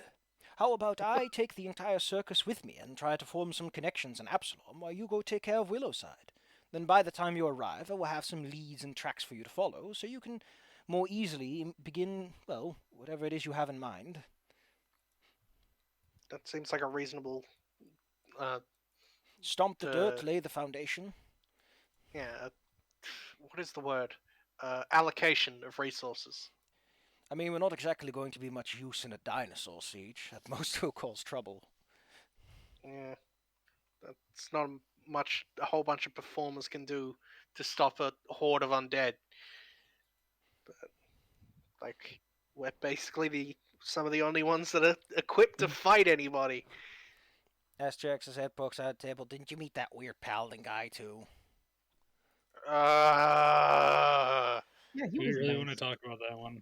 How about I take the entire circus with me and try to form some connections in Absalom while you go take care of Willowside? Then by the time you arrive, I will have some leads and tracks for you to follow, so you can more easily begin, well, whatever it is you have in mind. that seems like a reasonable. Stomp the dirt, lay the foundation. Yeah, what is the word? Allocation of resources. I mean, we're not exactly going to be much use in a dinosaur siege. At most, will cause trouble. Yeah, that's not much. A whole bunch of performers can do to stop a horde of undead. But like, we're basically some of the only ones that are equipped to fight anybody. SJX's head pokes out the table. Didn't you meet that weird paladin guy, too? Yeah, he We was really nice. want to talk about that one.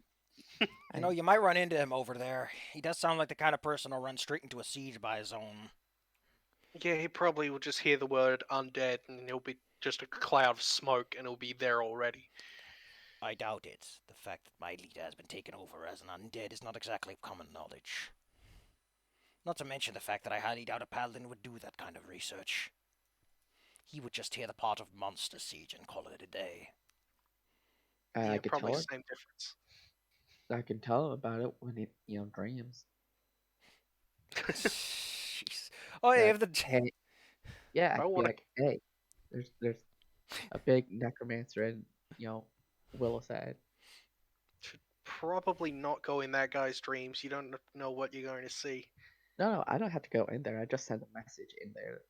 You know, you might run into him over there. He does sound like the kind of person who'll run straight into a siege by his own. Yeah, he probably will just hear the word undead and he'll be just a cloud of smoke and he'll be there already. I doubt it. The fact that my leader has been taken over as an undead is not exactly common knowledge. Not to mention the fact that I highly doubt a paladin would do that kind of research. He would just hear the part of monster siege and call it a day. I Yeah, could probably tell him. same difference. I can tell him about it when he, dreams. Jeez. Oh, yeah, Yeah. you have the... Hey, yeah, I I could be wanna- like, hey, there's a big necromancer in, Willowside. Should probably not go in that guy's dreams. You don't know what you're going to see. No, I don't have to go in there. I just send a message in there.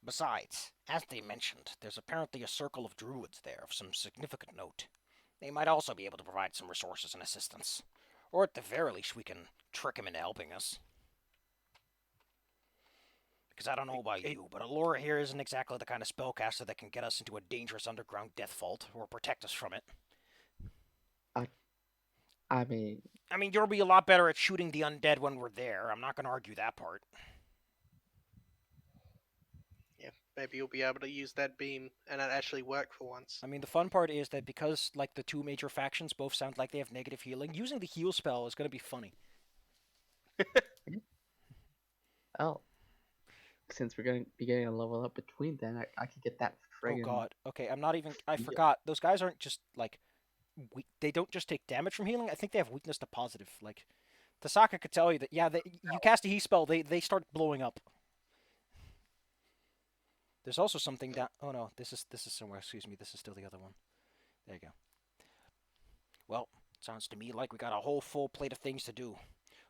Besides, as they mentioned, there's apparently a circle of druids there of some significant note. They might also be able to provide some resources and assistance. Or at the very least, we can trick him into helping us. Because I don't know about you, but Allura here isn't exactly the kind of spellcaster that can get us into a dangerous underground death vault or protect us from it. I mean, You'll be a lot better at shooting the undead when we're there. I'm not going to argue that part. Yeah, maybe you'll be able to use that beam and it actually work for once. The fun part is that because, like, the two major factions both sound like they have negative healing, using the heal spell is going to be funny. oh, since we're going to be getting a level up between then, I could get that friggin' Oh god. Okay, I'm not even... I Yeah. forgot. Those guys aren't just, like... They don't just take damage from healing. I think they have weakness to positive. Like, Tasaka could tell you that, yeah, you cast a heal spell, they start blowing up. There's also something down... Oh no, this is somewhere. Excuse me, this is still the other one. There you go. Well, sounds to me like we got a whole full plate of things to do.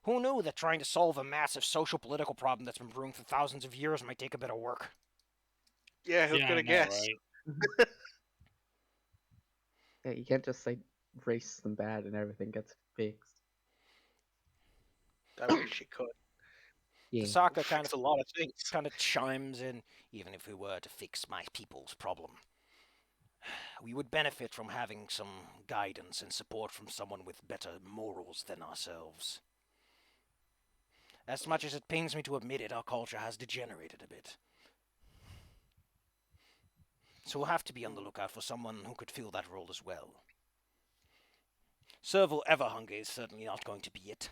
Who knew that trying to solve a massive social political problem that's been brewing for thousands of years might take a bit of work? Yeah, who's Yeah, I gonna know, guess? right? Yeah, you can't just say race them bad and everything gets fixed. I wish you could. Yeah. Tasaka kind Fix a lot of things. of chimes in. Even if we were to fix my people's problem, we would benefit from having some guidance and support from someone with better morals than ourselves. As much as it pains me to admit it, our culture has degenerated a bit. So we'll have to be on the lookout for someone who could fill that role as well. Serval Everhunger is certainly not going to be it.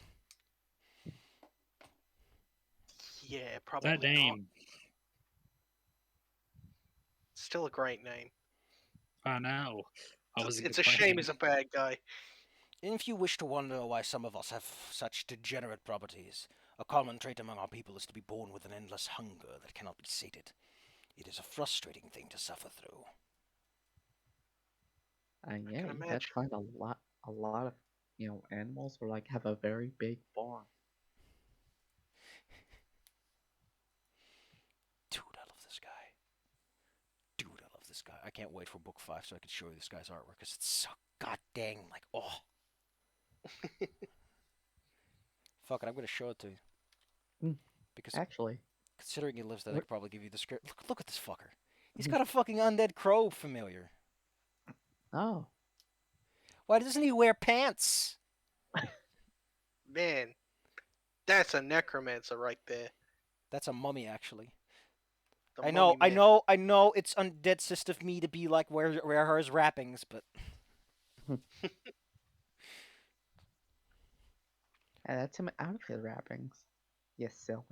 Yeah, probably That not. name. Still a great name. I know. I was It's a shame he's a bad guy. And if you wish to wonder why some of us have such degenerate properties, a common trait among our people is to be born with an endless hunger that cannot be sated. It is a frustrating thing to suffer through. And yeah, can you imagine. gotta find a lot of, animals or like have a very big farm. Dude, I love this guy. Dude, I love this guy. I can't wait for book 5 so I can show you this guy's artwork because it's so goddamn like, oh. Fuck it, I'm gonna show it to you. Mm. Because Actually, considering he lives there, I What- could probably give you the script. Look at this fucker. He's got a fucking undead crow familiar. oh, Why doesn't he wear pants? Man, that's a necromancer right there. That's a mummy, actually. The I know, mummy man. I know. It's undead of me to be like, wear her wrappings, but yeah, that's him out of his wrappings. You silly.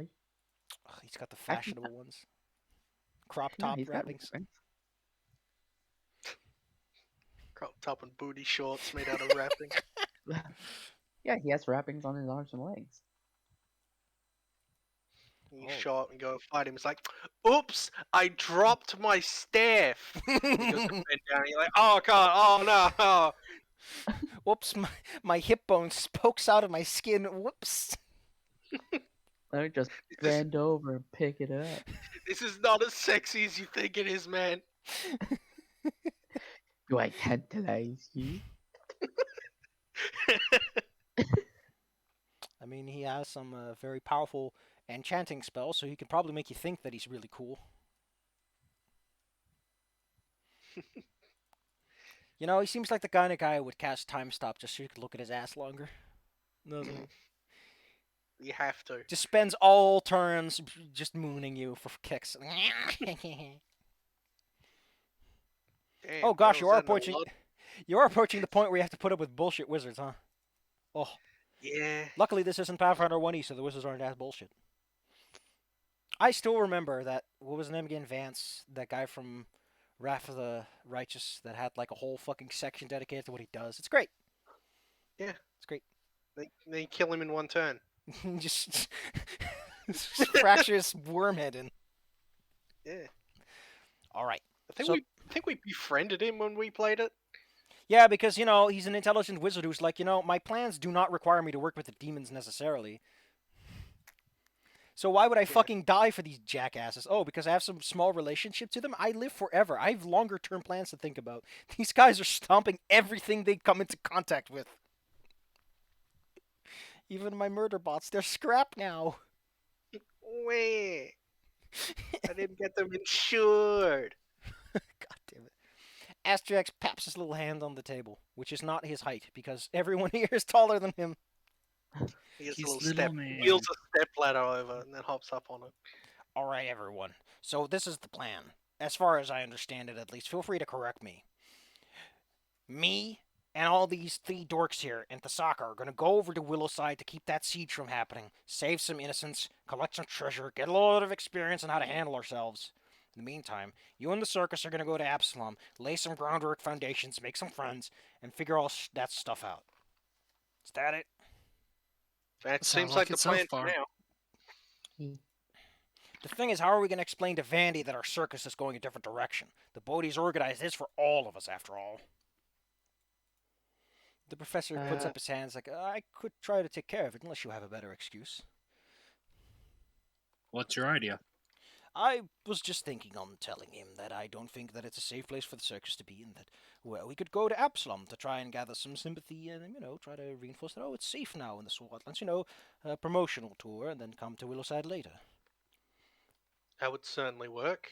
ugh, he's got the Actually, fashionable ones. Crop no, top he's got wrappings. wrappings. Crop top and booty shorts made out of wrapping. Yeah, he has wrappings on his arms and legs. You Oh. show up and go fight him. It's like, oops, I dropped my staff. He goes to bend down. And you're like, oh god, oh no. Oh. Whoops, my hip bone pokes out of my skin. Whoops. Let me just This is, bend over and pick it up. this is not as sexy as you think it is, man. Do I tantalize you? I mean, he has some very powerful enchanting spells, so he can probably make you think that he's really cool. You know, he seems like the kind of guy who would cast Time Stop just so you could look at his ass longer. Nothing. You have to. Just spends all turns just mooning you for kicks. Damn, Oh gosh, girls, you are that know a approaching. lot. You are approaching the point where you have to put up with bullshit wizards, huh? Oh, Yeah. luckily this isn't Pathfinder 1e, so the wizards aren't as bullshit. I still remember that. What was his name again? Vance, that guy from Wrath of the Righteous, that had like a whole fucking section dedicated to what he does. It's great. Yeah. It's great. They kill him in one turn. just fracture his worm head in. Yeah. All right. I So- think we befriended him when we played it. Yeah, because, you know, he's an intelligent wizard who's like, you know, my plans do not require me to work with the demons necessarily. So why would I fucking die for these jackasses? Oh, because I have some small relationship to them? I live forever. I have longer term plans to think about. These guys are stomping everything they come into contact with. Even my murder bots, they're scrap now. Wait. I didn't get them insured. God damn it. Asterix paps his little hand on the table, which is not his height, because everyone here is taller than him. He gets He's a little little step, man. wheels a step ladder over, and then hops up on it. All right, everyone. So this is the plan. As far as I understand it, at least. Feel free to correct me. Me and all these 3 dorks here and Tasaka are going to go over to Willowside to keep that siege from happening, save some innocents, collect some treasure, get a lot of experience on how to handle ourselves. In the meantime, you and the circus are going to go to Absalom, lay some groundwork foundations, make some friends, and figure all that stuff out. Is that it? That Sounds seems like like the it so plan for far. now. The thing is, how are we going to explain to Vandy that our circus is going a different direction? The Bodhi's organized this for all of us, after all. The professor puts up his hands like, I could try to take care of it, unless you have a better excuse. What's your idea? I was just thinking on telling him that I don't think that it's a safe place for the circus to be, and that, well, we could go to Absalom to try and gather some sympathy and, try to reinforce that, oh, it's safe now in the Swartlands, a promotional tour, and then come to Willowside later. That would certainly work.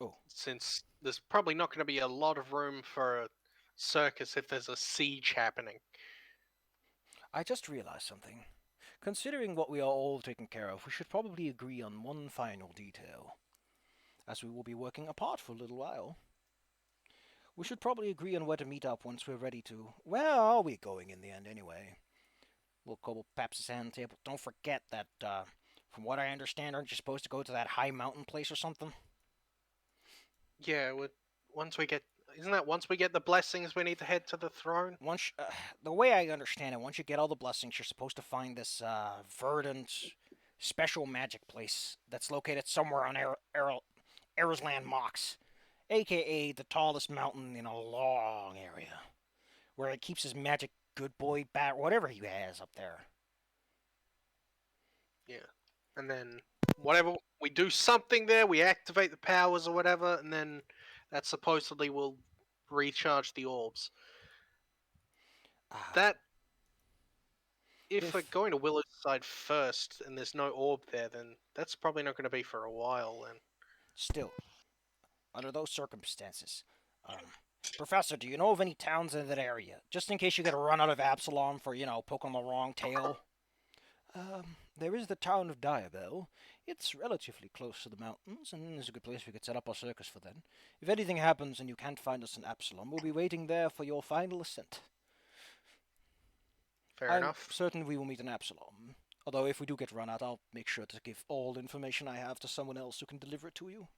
Oh. Since there's probably not going to be a lot of room for a circus if there's a siege happening. I just realized something. Considering what we are all taking care of, we should probably agree on one final detail. As we will be working apart for a little while. We should probably agree on where to meet up once we're ready to. Where are we going in the end, anyway? We'll cobble Pap's hand table. Don't forget that, from what I understand, aren't you supposed to go to that high mountain place or something? Yeah, once we get the blessings, we need to head to the throne. The way I understand it, once you get all the blessings, you're supposed to find this verdant special magic place that's located somewhere on Erisland Mox, aka the tallest mountain in a long area, where he keeps his magic good boy bat, whatever he has up there. Yeah, and then whatever we do something there, we activate the powers or whatever, and then that supposedly will recharge the orbs. That if we're going to Willowside first and there's no orb there, then that's probably not going to be for a while. And still, under those circumstances, Professor, do you know of any towns in that area? Just in case you get a run out of Absalom for, poking the wrong tail. There is the town of Diabel. It's relatively close to the mountains, and is a good place we could set up our circus for then. If anything happens and you can't find us in Absalom, we'll be waiting there for your final ascent. Fair enough. I'm certain we will meet in Absalom. Although if we do get run out, I'll make sure to give all information I have to someone else who can deliver it to you.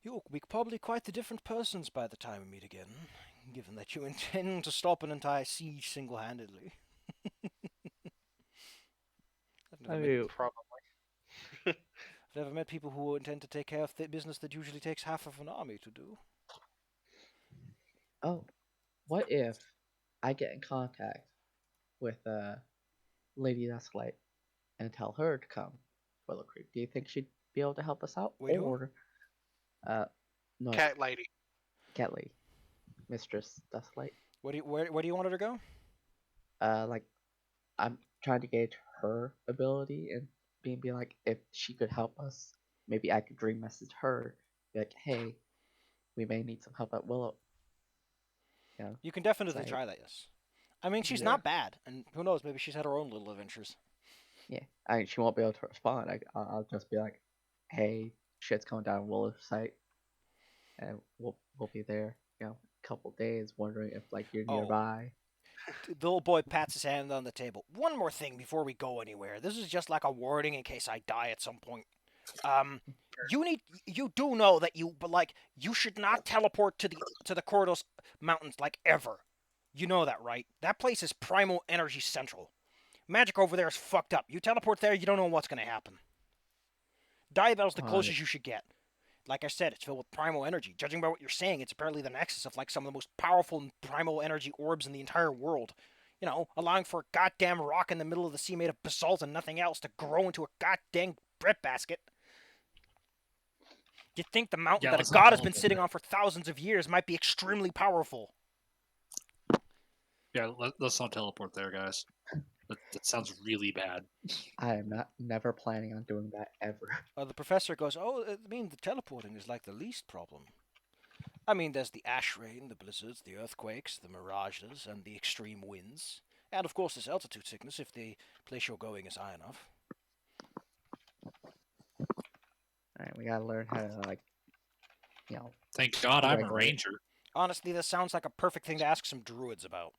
You'll be probably quite the different persons by the time we meet again, given that you intend to stop an entire siege single-handedly. Probably. I've never met people who intend to take care of the business that usually takes half of an army to do. Oh, what if I get in contact with Lady Desolate and tell her to come Willow Creek? Do you think she'd be able to help us out? Wait, or no, Cat Lady. Cat Lady, Mistress Desolate. Where do you want her to go? Like, I'm trying to gauge her ability and be like, if she could help us, maybe I could dream message her, be like, hey, we may need some help at Willow. You can definitely try that, yes. I mean, she's not bad, and who knows, maybe she's had her own little adventures. Yeah, I mean, she won't be able to respond. I'll just be like, hey, shit's going down Willow site, and we'll be there, a couple days, wondering if like you're nearby. The little boy pats his hand on the table. One more thing before we go anywhere. This is just like a warning in case I die at some point. You do know that you should not teleport to the Cordos Mountains ever. You know that, right? That place is primal energy central. Magic over there is fucked up. You teleport there, you don't know what's gonna happen. Diabel's the closest you should get. Like I said, it's filled with primal energy. Judging by what you're saying, it's apparently the nexus of some of the most powerful primal energy orbs in the entire world. Allowing for a goddamn rock in the middle of the sea made of basalt and nothing else to grow into a goddamn breadbasket. You'd think the mountain that a god has been sitting on for thousands of years might be extremely powerful. Yeah, let's not teleport there, guys. That sounds really bad. I am never planning on doing that ever. The professor goes, I mean, the teleporting is the least problem. I mean, there's the ash rain, the blizzards, the earthquakes, the mirages, and the extreme winds. And, of course, this altitude sickness if the place you're going is high enough. Alright, we gotta learn how to, Thank God I'm a ranger. Honestly, this sounds like a perfect thing to ask some druids about.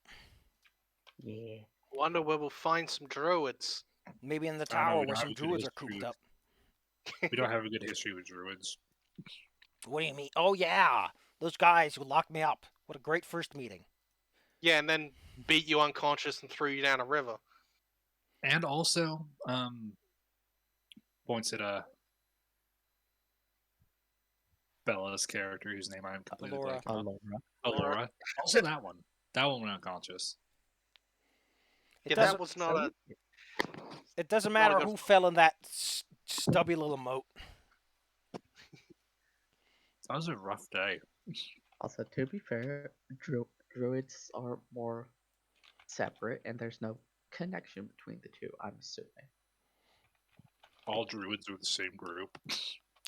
Yeah. Wonder where we'll find some druids. Maybe in the tower where some druids are cooped up. We don't have a good history with druids. What do you mean? Oh, yeah! Those guys who locked me up. What a great first meeting. Yeah, and then beat you unconscious and threw you down a river. And also, points at Bella's character, whose name I'm completely blanking on. Alora. Also that one. That one went unconscious. Yeah, that was not It doesn't Not a matter good who fell in that stubby little moat. That was a rough day. Also, to be fair, druids are more separate, and there's no connection between the two, I'm assuming. All druids are the same group.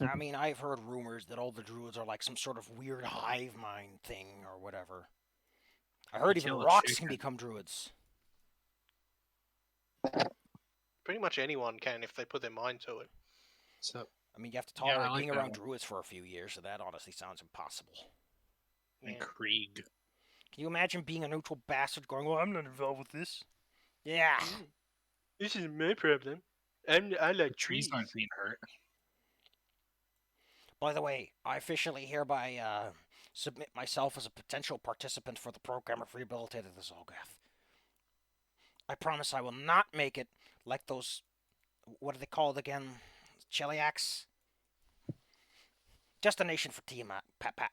I mean, I've heard rumors that all the druids are like some sort of weird hive mind thing or whatever. I heard even Kill a rocks can chicken. become druids. Pretty much anyone can if they put their mind to it. So I mean, you have to Yeah, I tolerate like being that around one. druids for a few years, so that honestly sounds impossible. and Yeah. Krieg. Can you imagine being a neutral bastard going, "Well, I'm not involved with this"? Yeah. This is my problem. I like Trees aren't being hurt. By the way, I officially hereby submit myself as a potential participant for the program of Rehabilitated the Zolgath. I promise I will not make it like those, what are they called again? Cheliacs? Destination for Tiamat. Pat pat.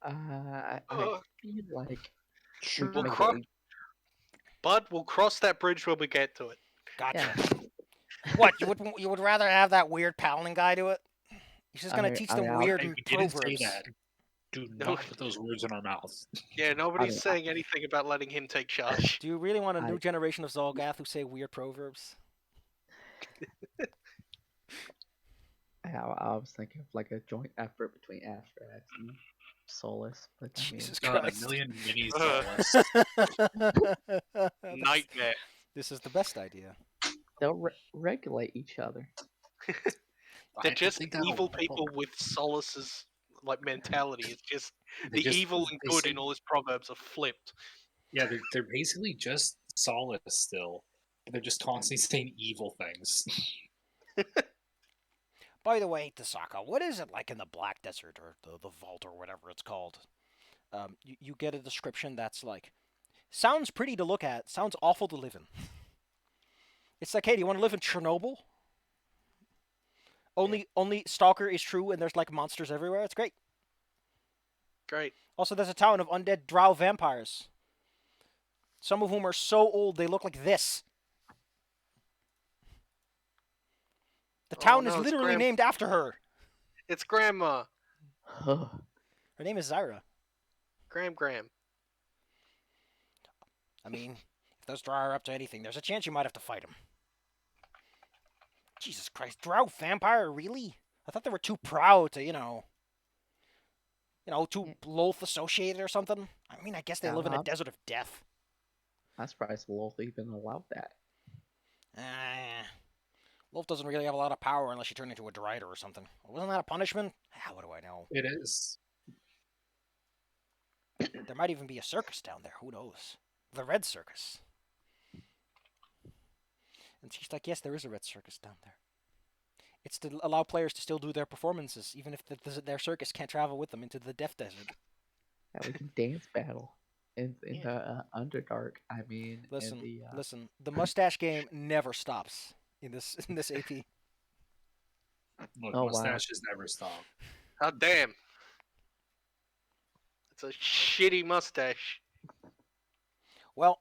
I Oh. feel like Sure. we can We'll make cro- it. But we'll cross that bridge when we get to it. Gotcha. Yeah. What, you would rather have that weird paladin guy do it? He's just gonna teach them I'll- weird Hey, we didn't proverbs. say that. Do No. not put those words in our mouths. Yeah, nobody's mean, saying anything about letting him take charge. Do you really want a new I- generation of Zolgath who say weird proverbs? I was thinking of like a joint effort between Astrax and Solus, but I mean, Jesus God, a Christ. million minis Uh. Solus. Nightmare. This is the best idea. they'll regulate each other. They're just evil people with Solus's like mentality. It's just the evil and good in all his proverbs are flipped. Yeah, they're basically just Solus still. But they're just constantly saying evil things. By the way, Tasaka, what is it like in the Black Desert or the Vault or whatever it's called? You get a description that's like, sounds pretty to look at, sounds awful to live in. It's like, hey, do you want to live in Chernobyl? Only Stalker is true and there's like monsters everywhere. It's great. Great. Also, there's a town of undead drow vampires. Some of whom are so old they look like this. The town no, is it's literally named after her. It's Grandma. Her name is Zyra. Graham. I mean, if those drow are up to anything, there's a chance you might have to fight them. Jesus Christ, drow vampire, really? I thought they were too proud to, too loath associated or something. I mean, I guess they live in a desert of death. I'm surprised Loth even allowed that. Wolf doesn't really have a lot of power unless you turn into a Drider or something. Wasn't that a punishment? What do I know? It is. There might even be a circus down there. Who knows? The Red Circus. And she's like, yes, there is a Red Circus down there. It's to allow players to still do their performances, even if their circus can't travel with them into the Death Desert. Yeah, we can dance battle in the Underdark. I mean, Listen, in the, listen. The mustache game never stops in this AP. Look, Oh, wow. mustaches never stop. Oh damn. It's a shitty mustache. Well,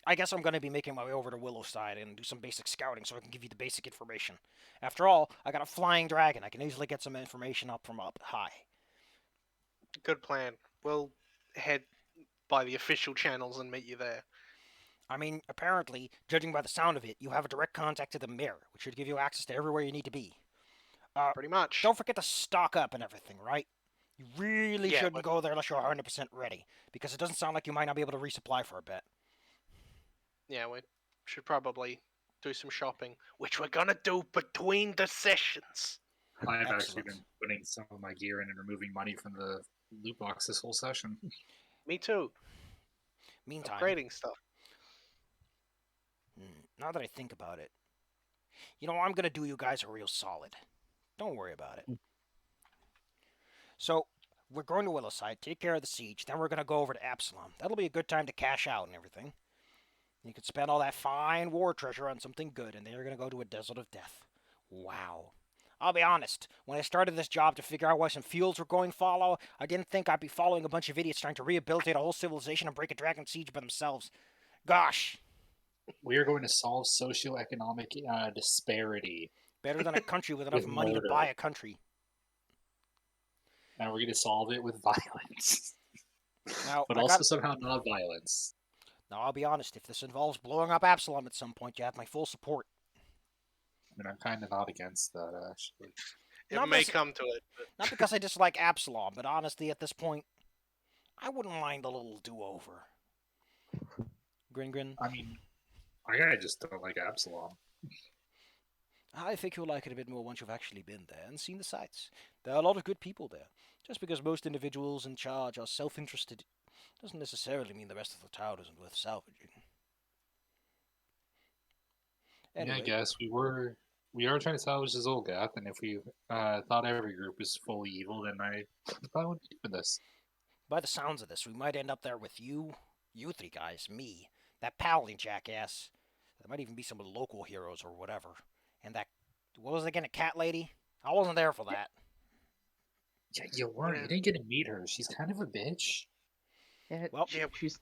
I guess I'm going to be making my way over to Willowside and do some basic scouting so I can give you the basic information. After all, I got a flying dragon. I can easily get some information up from up high. Good plan. We'll head by the official channels and meet you there. I mean, apparently, judging by the sound of it, you have a direct contact to the mirror, which should give you access to everywhere you need to be. Pretty much. Don't forget to stock up and everything, right? You really shouldn't go there unless you're 100% ready, because it doesn't sound like you might not be able to resupply for a bit. Yeah, we should probably do some shopping, which we're gonna do between the sessions. I've actually Excellent. been putting some of my gear in and removing money from the loot box this whole session. Me too. Meantime, Upgrading stuff. now that I think about it, I'm going to do you guys a real solid. Don't worry about it. So, we're going to Willowside, take care of the siege, then we're going to go over to Absalom. That'll be a good time to cash out and everything. You could spend all that fine war treasure on something good, and then you're going to go to a desert of death. Wow. I'll be honest, when I started this job to figure out why some fields were going fallow, I didn't think I'd be following a bunch of idiots trying to rehabilitate a whole civilization and break a dragon siege by themselves. Gosh. We are going to solve socioeconomic disparity Better than a country with enough with money to murder. buy a country. And we're going to solve it with violence. Now, But I also got. somehow not violence. Now, I'll be honest. If this involves blowing up Absalom at some point, you have my full support. I mean, I'm kind of not against that, actually. It Not may because- come to it. But Not because I dislike Absalom, but honestly, at this point, I wouldn't mind a little do-over. Grin. I mean, I just don't like Absalom. I think you'll like it a bit more once you've actually been there and seen the sights. There are a lot of good people there. Just because most individuals in charge are self-interested doesn't necessarily mean the rest of the town isn't worth salvaging. Anyway, Yeah, I guess we are trying to salvage this old gap, and if we thought every group was fully evil, then I probably wouldn't be doing this. by the sounds of this, we might end up there with you three guys, me, that paladin jackass. There might even be some local heroes or whatever. And that, what was it again, a cat lady? I wasn't there for that. Yeah, you weren't. You didn't get to meet her. She's kind of a bitch. Yeah, Well, yeah, she's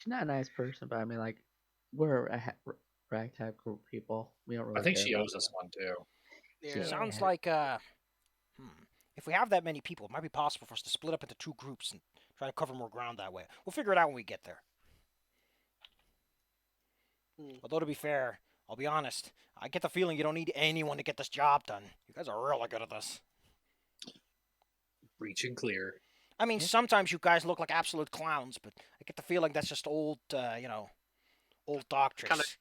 not a nice person, but I mean, like, we're a ragtag group of people. We don't really I think care she about owes us one too. yeah. sounds like, if we have that many people, it might be possible for us to split up into two groups and try to cover more ground that way. We'll figure it out when we get there. Although, to be fair, I'll be honest, I get the feeling you don't need anyone to get this job done. You guys are really good at this. Reaching clear. I mean, Yeah. sometimes you guys look like absolute clowns, but I get the feeling that's just old, old dog tricks.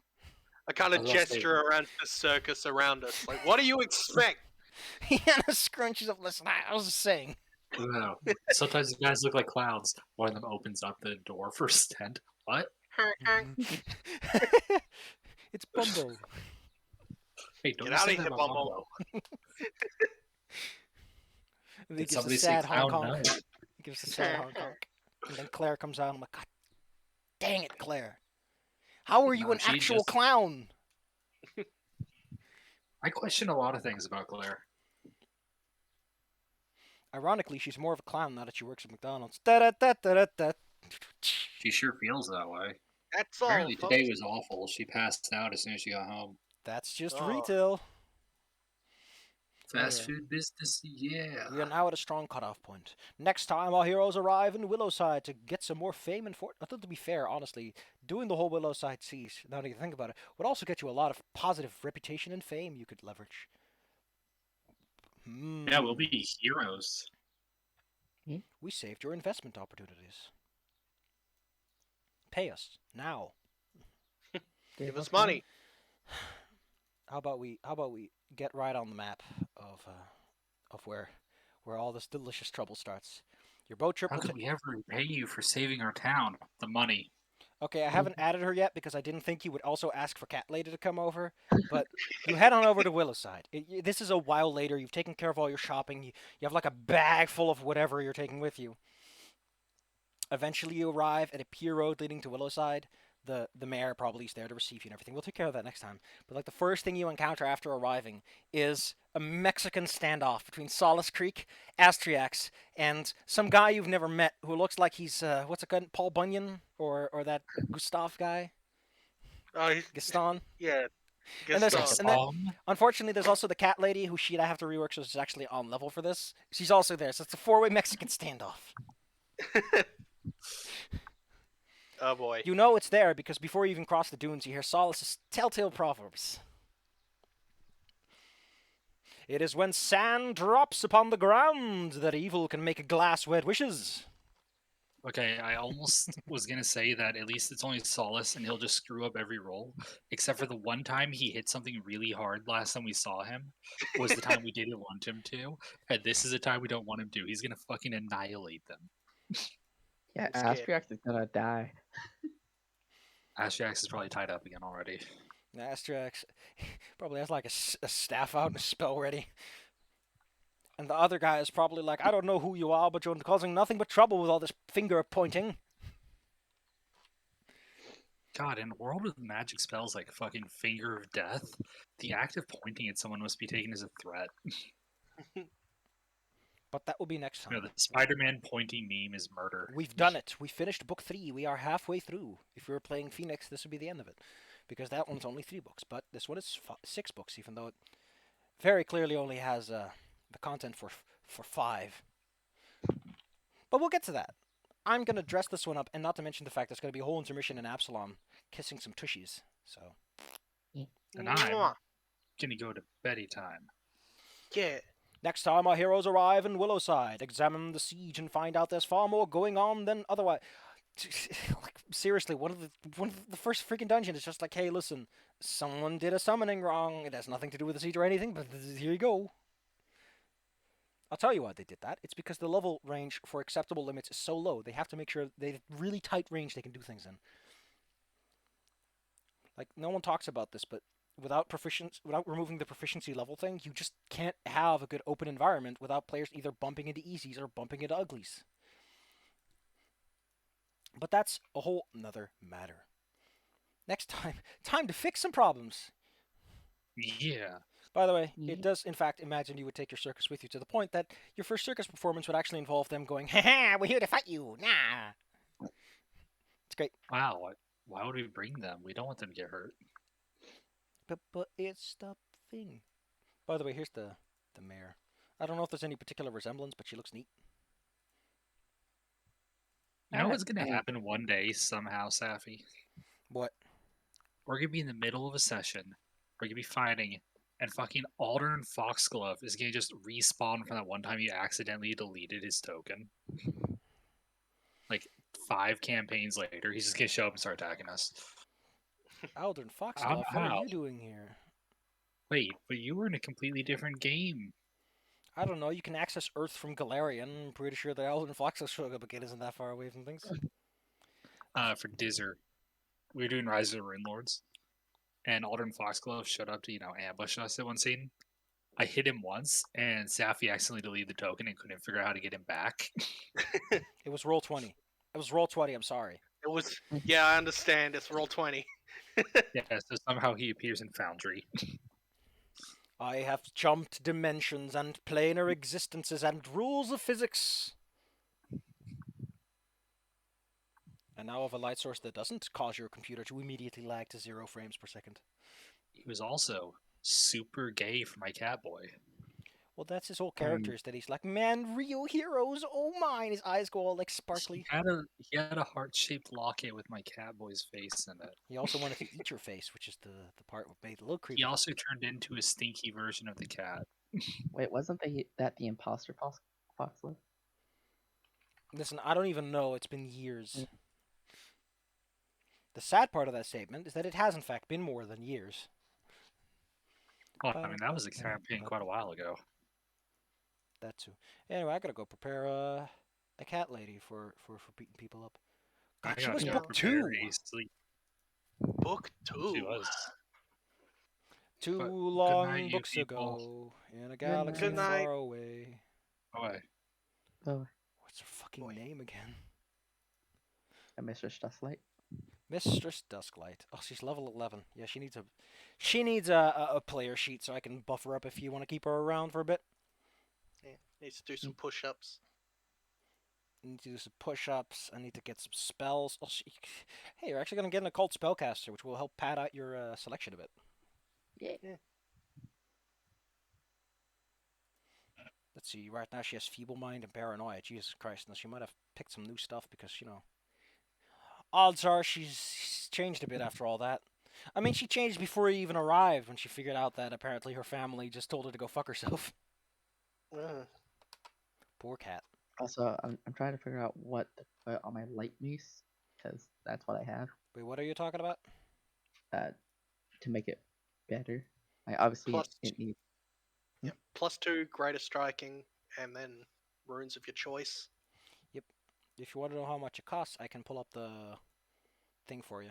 I kind I of was gonna say- gesture around the circus around us. Like, what do you expect? Hannah scrunches up. Listen, I was just saying. No. Sometimes the guys look like clowns. One of them opens up the door for his tent. What? It's Bumbo. Hey, don't Get you out say of that here, about Bumbo. Bumbo. And he Did gives a somebody say sad clown? honk honk. No. He gives a sad honk honk. And then Claire comes out. I'm like, God dang it, Claire. How are you No, an she actual just- clown? I question a lot of things about Claire. Ironically, she's more of a clown now that she works at McDonald's. Da-da-da-da-da-da. She sure feels that way. That's all, Apparently folks. today was awful. She passed out as soon as she got home. That's just Oh. retail. Fast Anyway. food business, yeah. We are now at a strong cutoff point. Next time, our heroes arrive in Willowside to get some more fame and fortune. I thought, to be fair, honestly, doing the whole Willowside siege, now that you think about it, would also get you a lot of positive reputation and fame you could leverage. Yeah, we'll be heroes. We saved your investment opportunities. Pay us now. Give us money. How about we get right on the map of where all this delicious trouble starts. Your boat trip How will could we ever repay you for saving our town? The money. Okay, I haven't added her yet because I didn't think you would also ask for Cat Lady to come over. But you head on over to Willowside. This is a while later. You've taken care of all your shopping. You have like a bag full of whatever you're taking with you. Eventually, you arrive at a pier road leading to Willowside. The mayor probably is there to receive you and everything. We'll take care of that next time. But like the first thing you encounter after arriving is a Mexican standoff between Solace Creek, Astriax, and some guy you've never met who looks like he's what's it called, Paul Bunyan or that Gustav guy, Oh, Gaston. yeah. And there's- Gaston. and then- Unfortunately, there's also the cat lady who sheet I have to rework, so she's actually on level for this. She's also there, so it's a four-way Mexican standoff. Oh boy. You know it's there because before you even cross the dunes, you hear Solace's telltale proverbs. It is when sand drops upon the ground that evil can make glass wet wishes. Okay, I almost was gonna say that at least it's only Solace and he'll just screw up every roll. Except for the one time he hit something really hard last time we saw him was the time we didn't want him to. And this is a time we don't want him to. He's gonna fucking annihilate them. Yeah, I'm scared. Astriax is gonna die. Astrax is probably tied up again already. Astrax probably has like a staff out and a spell ready. And the other guy is probably like, I don't know who you are, but you're causing nothing but trouble with all this finger pointing. God, in a world with magic spells like fucking Finger of Death, the act of pointing at someone must be taken as a threat. But that will be next time. You know, the Spider-Man pointing meme is murder. We've done it. We finished book 3. We are halfway through. If we were playing Phoenix, this would be the end of it. because that one's only 3 books, but this one is 6 books, even though it very clearly only has the content for 5. But we'll get to that. I'm gonna dress this one up, and not to mention the fact there's gonna be a whole intermission in Absalom kissing some tushies. So And I'm Mwah. gonna go to beddy time. Yeah. next time our heroes arrive in Willowside, examine the siege and find out there's far more going on than otherwise. Like, seriously, one of the first freaking dungeon is just like, hey, listen, someone did a summoning wrong. It has nothing to do with the siege or anything, but here you go. I'll tell you why they did that. It's because the level range for acceptable limits is so low. They have to make sure they have really tight range they can do things in. Like, no one talks about this, but without removing the proficiency level thing, you just can't have a good open environment without players either bumping into easies or bumping into uglies. But that's a whole nother matter. Next time to fix some problems. Yeah. By the way, Yeah. it does, in fact, imagine you would take your circus with you to the point that your first circus performance would actually involve them going, "Ha ha, we're here to fight you, nah." It's great. Wow. Why would we bring them? We don't want them to get hurt. But it's the thing. By the way, here's the mare. I don't know if there's any particular resemblance, but she looks neat. You know Alright, what's gonna happen one day somehow, Safi? What? We're gonna be in the middle of a session. We're gonna be fighting, and fucking Aldern Foxglove is gonna just respawn from that one time you accidentally deleted his token. Like 5 campaigns later, he's just gonna show up and start attacking us. Aldern Foxglove, what are How? you doing here? Wait, but you were in a completely different game. I don't know. You can access Earth from Galarian. I'm pretty sure the Aldern Foxglove showing up again isn't that far away from things. For Dizzer, we were doing Rise of the Rune Lords, and Aldern Foxglove showed up to ambush us at one scene. I hit him once, and Safi accidentally deleted the token and couldn't figure out how to get him back. It was roll 20. It was roll 20. I'm sorry. It was. Yeah, I understand. It's roll 20. Yeah, so somehow he appears in Foundry. I have jumped dimensions and planar existences and rules of physics. And now I have a light source that doesn't cause your computer to immediately lag to 0 frames per second. He was also super gay for my cat boy. Well, that's his whole character, is that he's like, man, real heroes, oh mine. His eyes go all like sparkly. He had a heart-shaped locket with my cat boy's face in it. He also wanted to eat your face, which is the part that made it a little creepy. He also turned into a stinky version of the cat. Wait, wasn't that the imposter Foxglove? Listen, I don't even know. It's been years. The sad part of that statement is that it has, in fact, been more than years. Oh, I mean, that was a campaign quite a while ago. That too. Anyway, I gotta go prepare a cat lady for beating people up. God, I she gotta was go book prepare 2. a sleep. Book She 2. was. Two But good long night, you books people. ago, in a galaxy Good night. far away. Bye. Oh, What's her fucking Boy. name again? a Mr. Stufflight. Mistress Dusklight. Oh, she's level 11. Yeah, she needs a player sheet so I can buff her up if you want to keep her around for a bit. Yeah, needs to do some push-ups. I need to do some push-ups. I need to get some spells. Oh, hey, you're actually gonna get an occult spellcaster, which will help pad out your selection a bit. Yeah. Let's see. Right now she has feeble mind and paranoia. Jesus Christ! Now she might have picked some new stuff because odds are she's changed a bit after all that. I mean, she changed before he even arrived when she figured out that apparently her family just told her to go fuck herself. Poor cat. Also, I'm trying to figure out what to put on my light mace because that's what I have Wait, what are you talking about? to make it better. Obviously Plus- it needs. Yep. +2 greater striking, and then runes of your choice. If you want to know how much it costs, I can pull up the thing for you.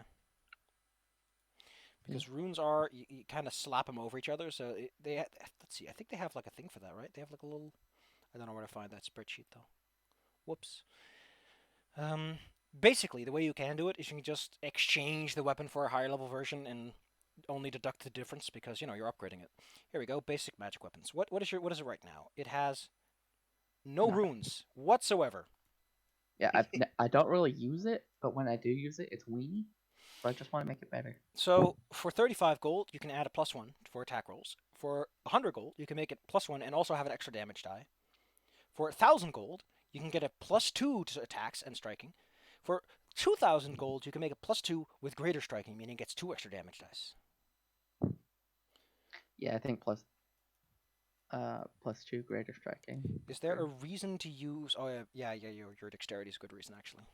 Because runes are, you kind of slap them over each other, so let's see, I think they have like a thing for that, right? They have like a little, I don't know where to find that spreadsheet though. Whoops. Basically, the way you can do it is you can just exchange the weapon for a higher level version and only deduct the difference because, you're upgrading it. Here we go, basic magic weapons. What is it right now? It has no Nothing. runes whatsoever. Yeah, I don't really use it, but when I do use it, it's weenie. So I just want to make it better. So for 35 gold, you can add a +1 for attack rolls. For 100 gold, you can make it +1 and also have an extra damage die. For 1,000 gold, you can get a +2 to attacks and striking. For 2,000 gold, you can make a +2 with greater striking, meaning it gets 2 extra damage dice. Yeah, I think +2 greater striking. Is there a reason to use? Oh yeah, your dexterity is a good reason actually.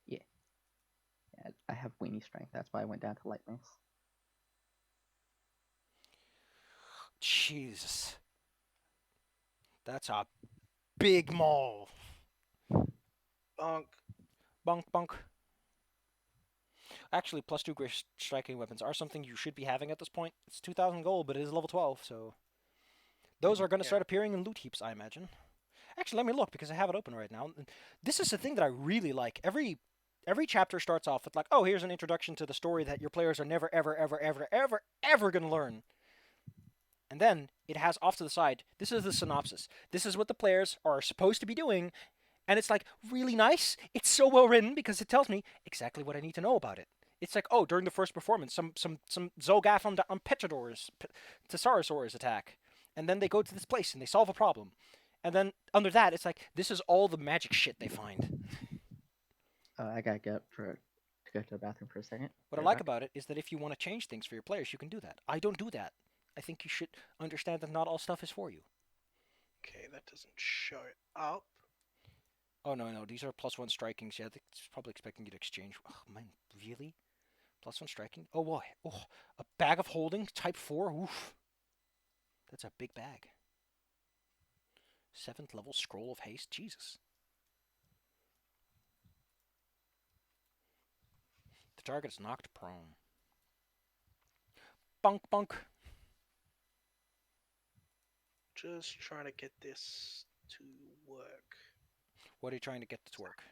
Yeah, I have weenie strength. That's why I went down to lightness. Jesus, that's a big maul. Bonk. Bunk bunk. Actually, +2 greater striking weapons are something you should be having at this point. It's 2,000 gold, but it is level 12, so those are going to Yeah. start appearing in loot heaps, I imagine. Actually, let me look because I have it open right now. This is the thing that I really like. Every chapter starts off with like, oh, here's an introduction to the story that your players are never, ever, ever, ever, ever, ever going to learn. And then it has off to the side, this is the synopsis. This is what the players are supposed to be doing. And it's like really nice. It's so well written because it tells me exactly what I need to know about it. It's like, oh, during the first performance, some Zolgath on Petrodor's, Tesaurosaur's attack. And then they go to this place and they solve a problem. And then under that, it's like, this is all the magic shit they find. I gotta get up to go to the bathroom for a second. What I like about it is that if you want to change things for your players, you can do that. I don't do that. I think you should understand that not all stuff is for you. Okay, that doesn't show it up. Oh, no, these are +1 strikings. Yeah, it's probably expecting you to exchange. Oh, man, really? +1 striking? Oh, boy. Oh, a bag of holding, type 4? Oof. That's a big bag. 7th level scroll of haste? Jesus. The target is knocked prone. Bunk, bunk. Just trying to get this to work. What are you trying to get to work?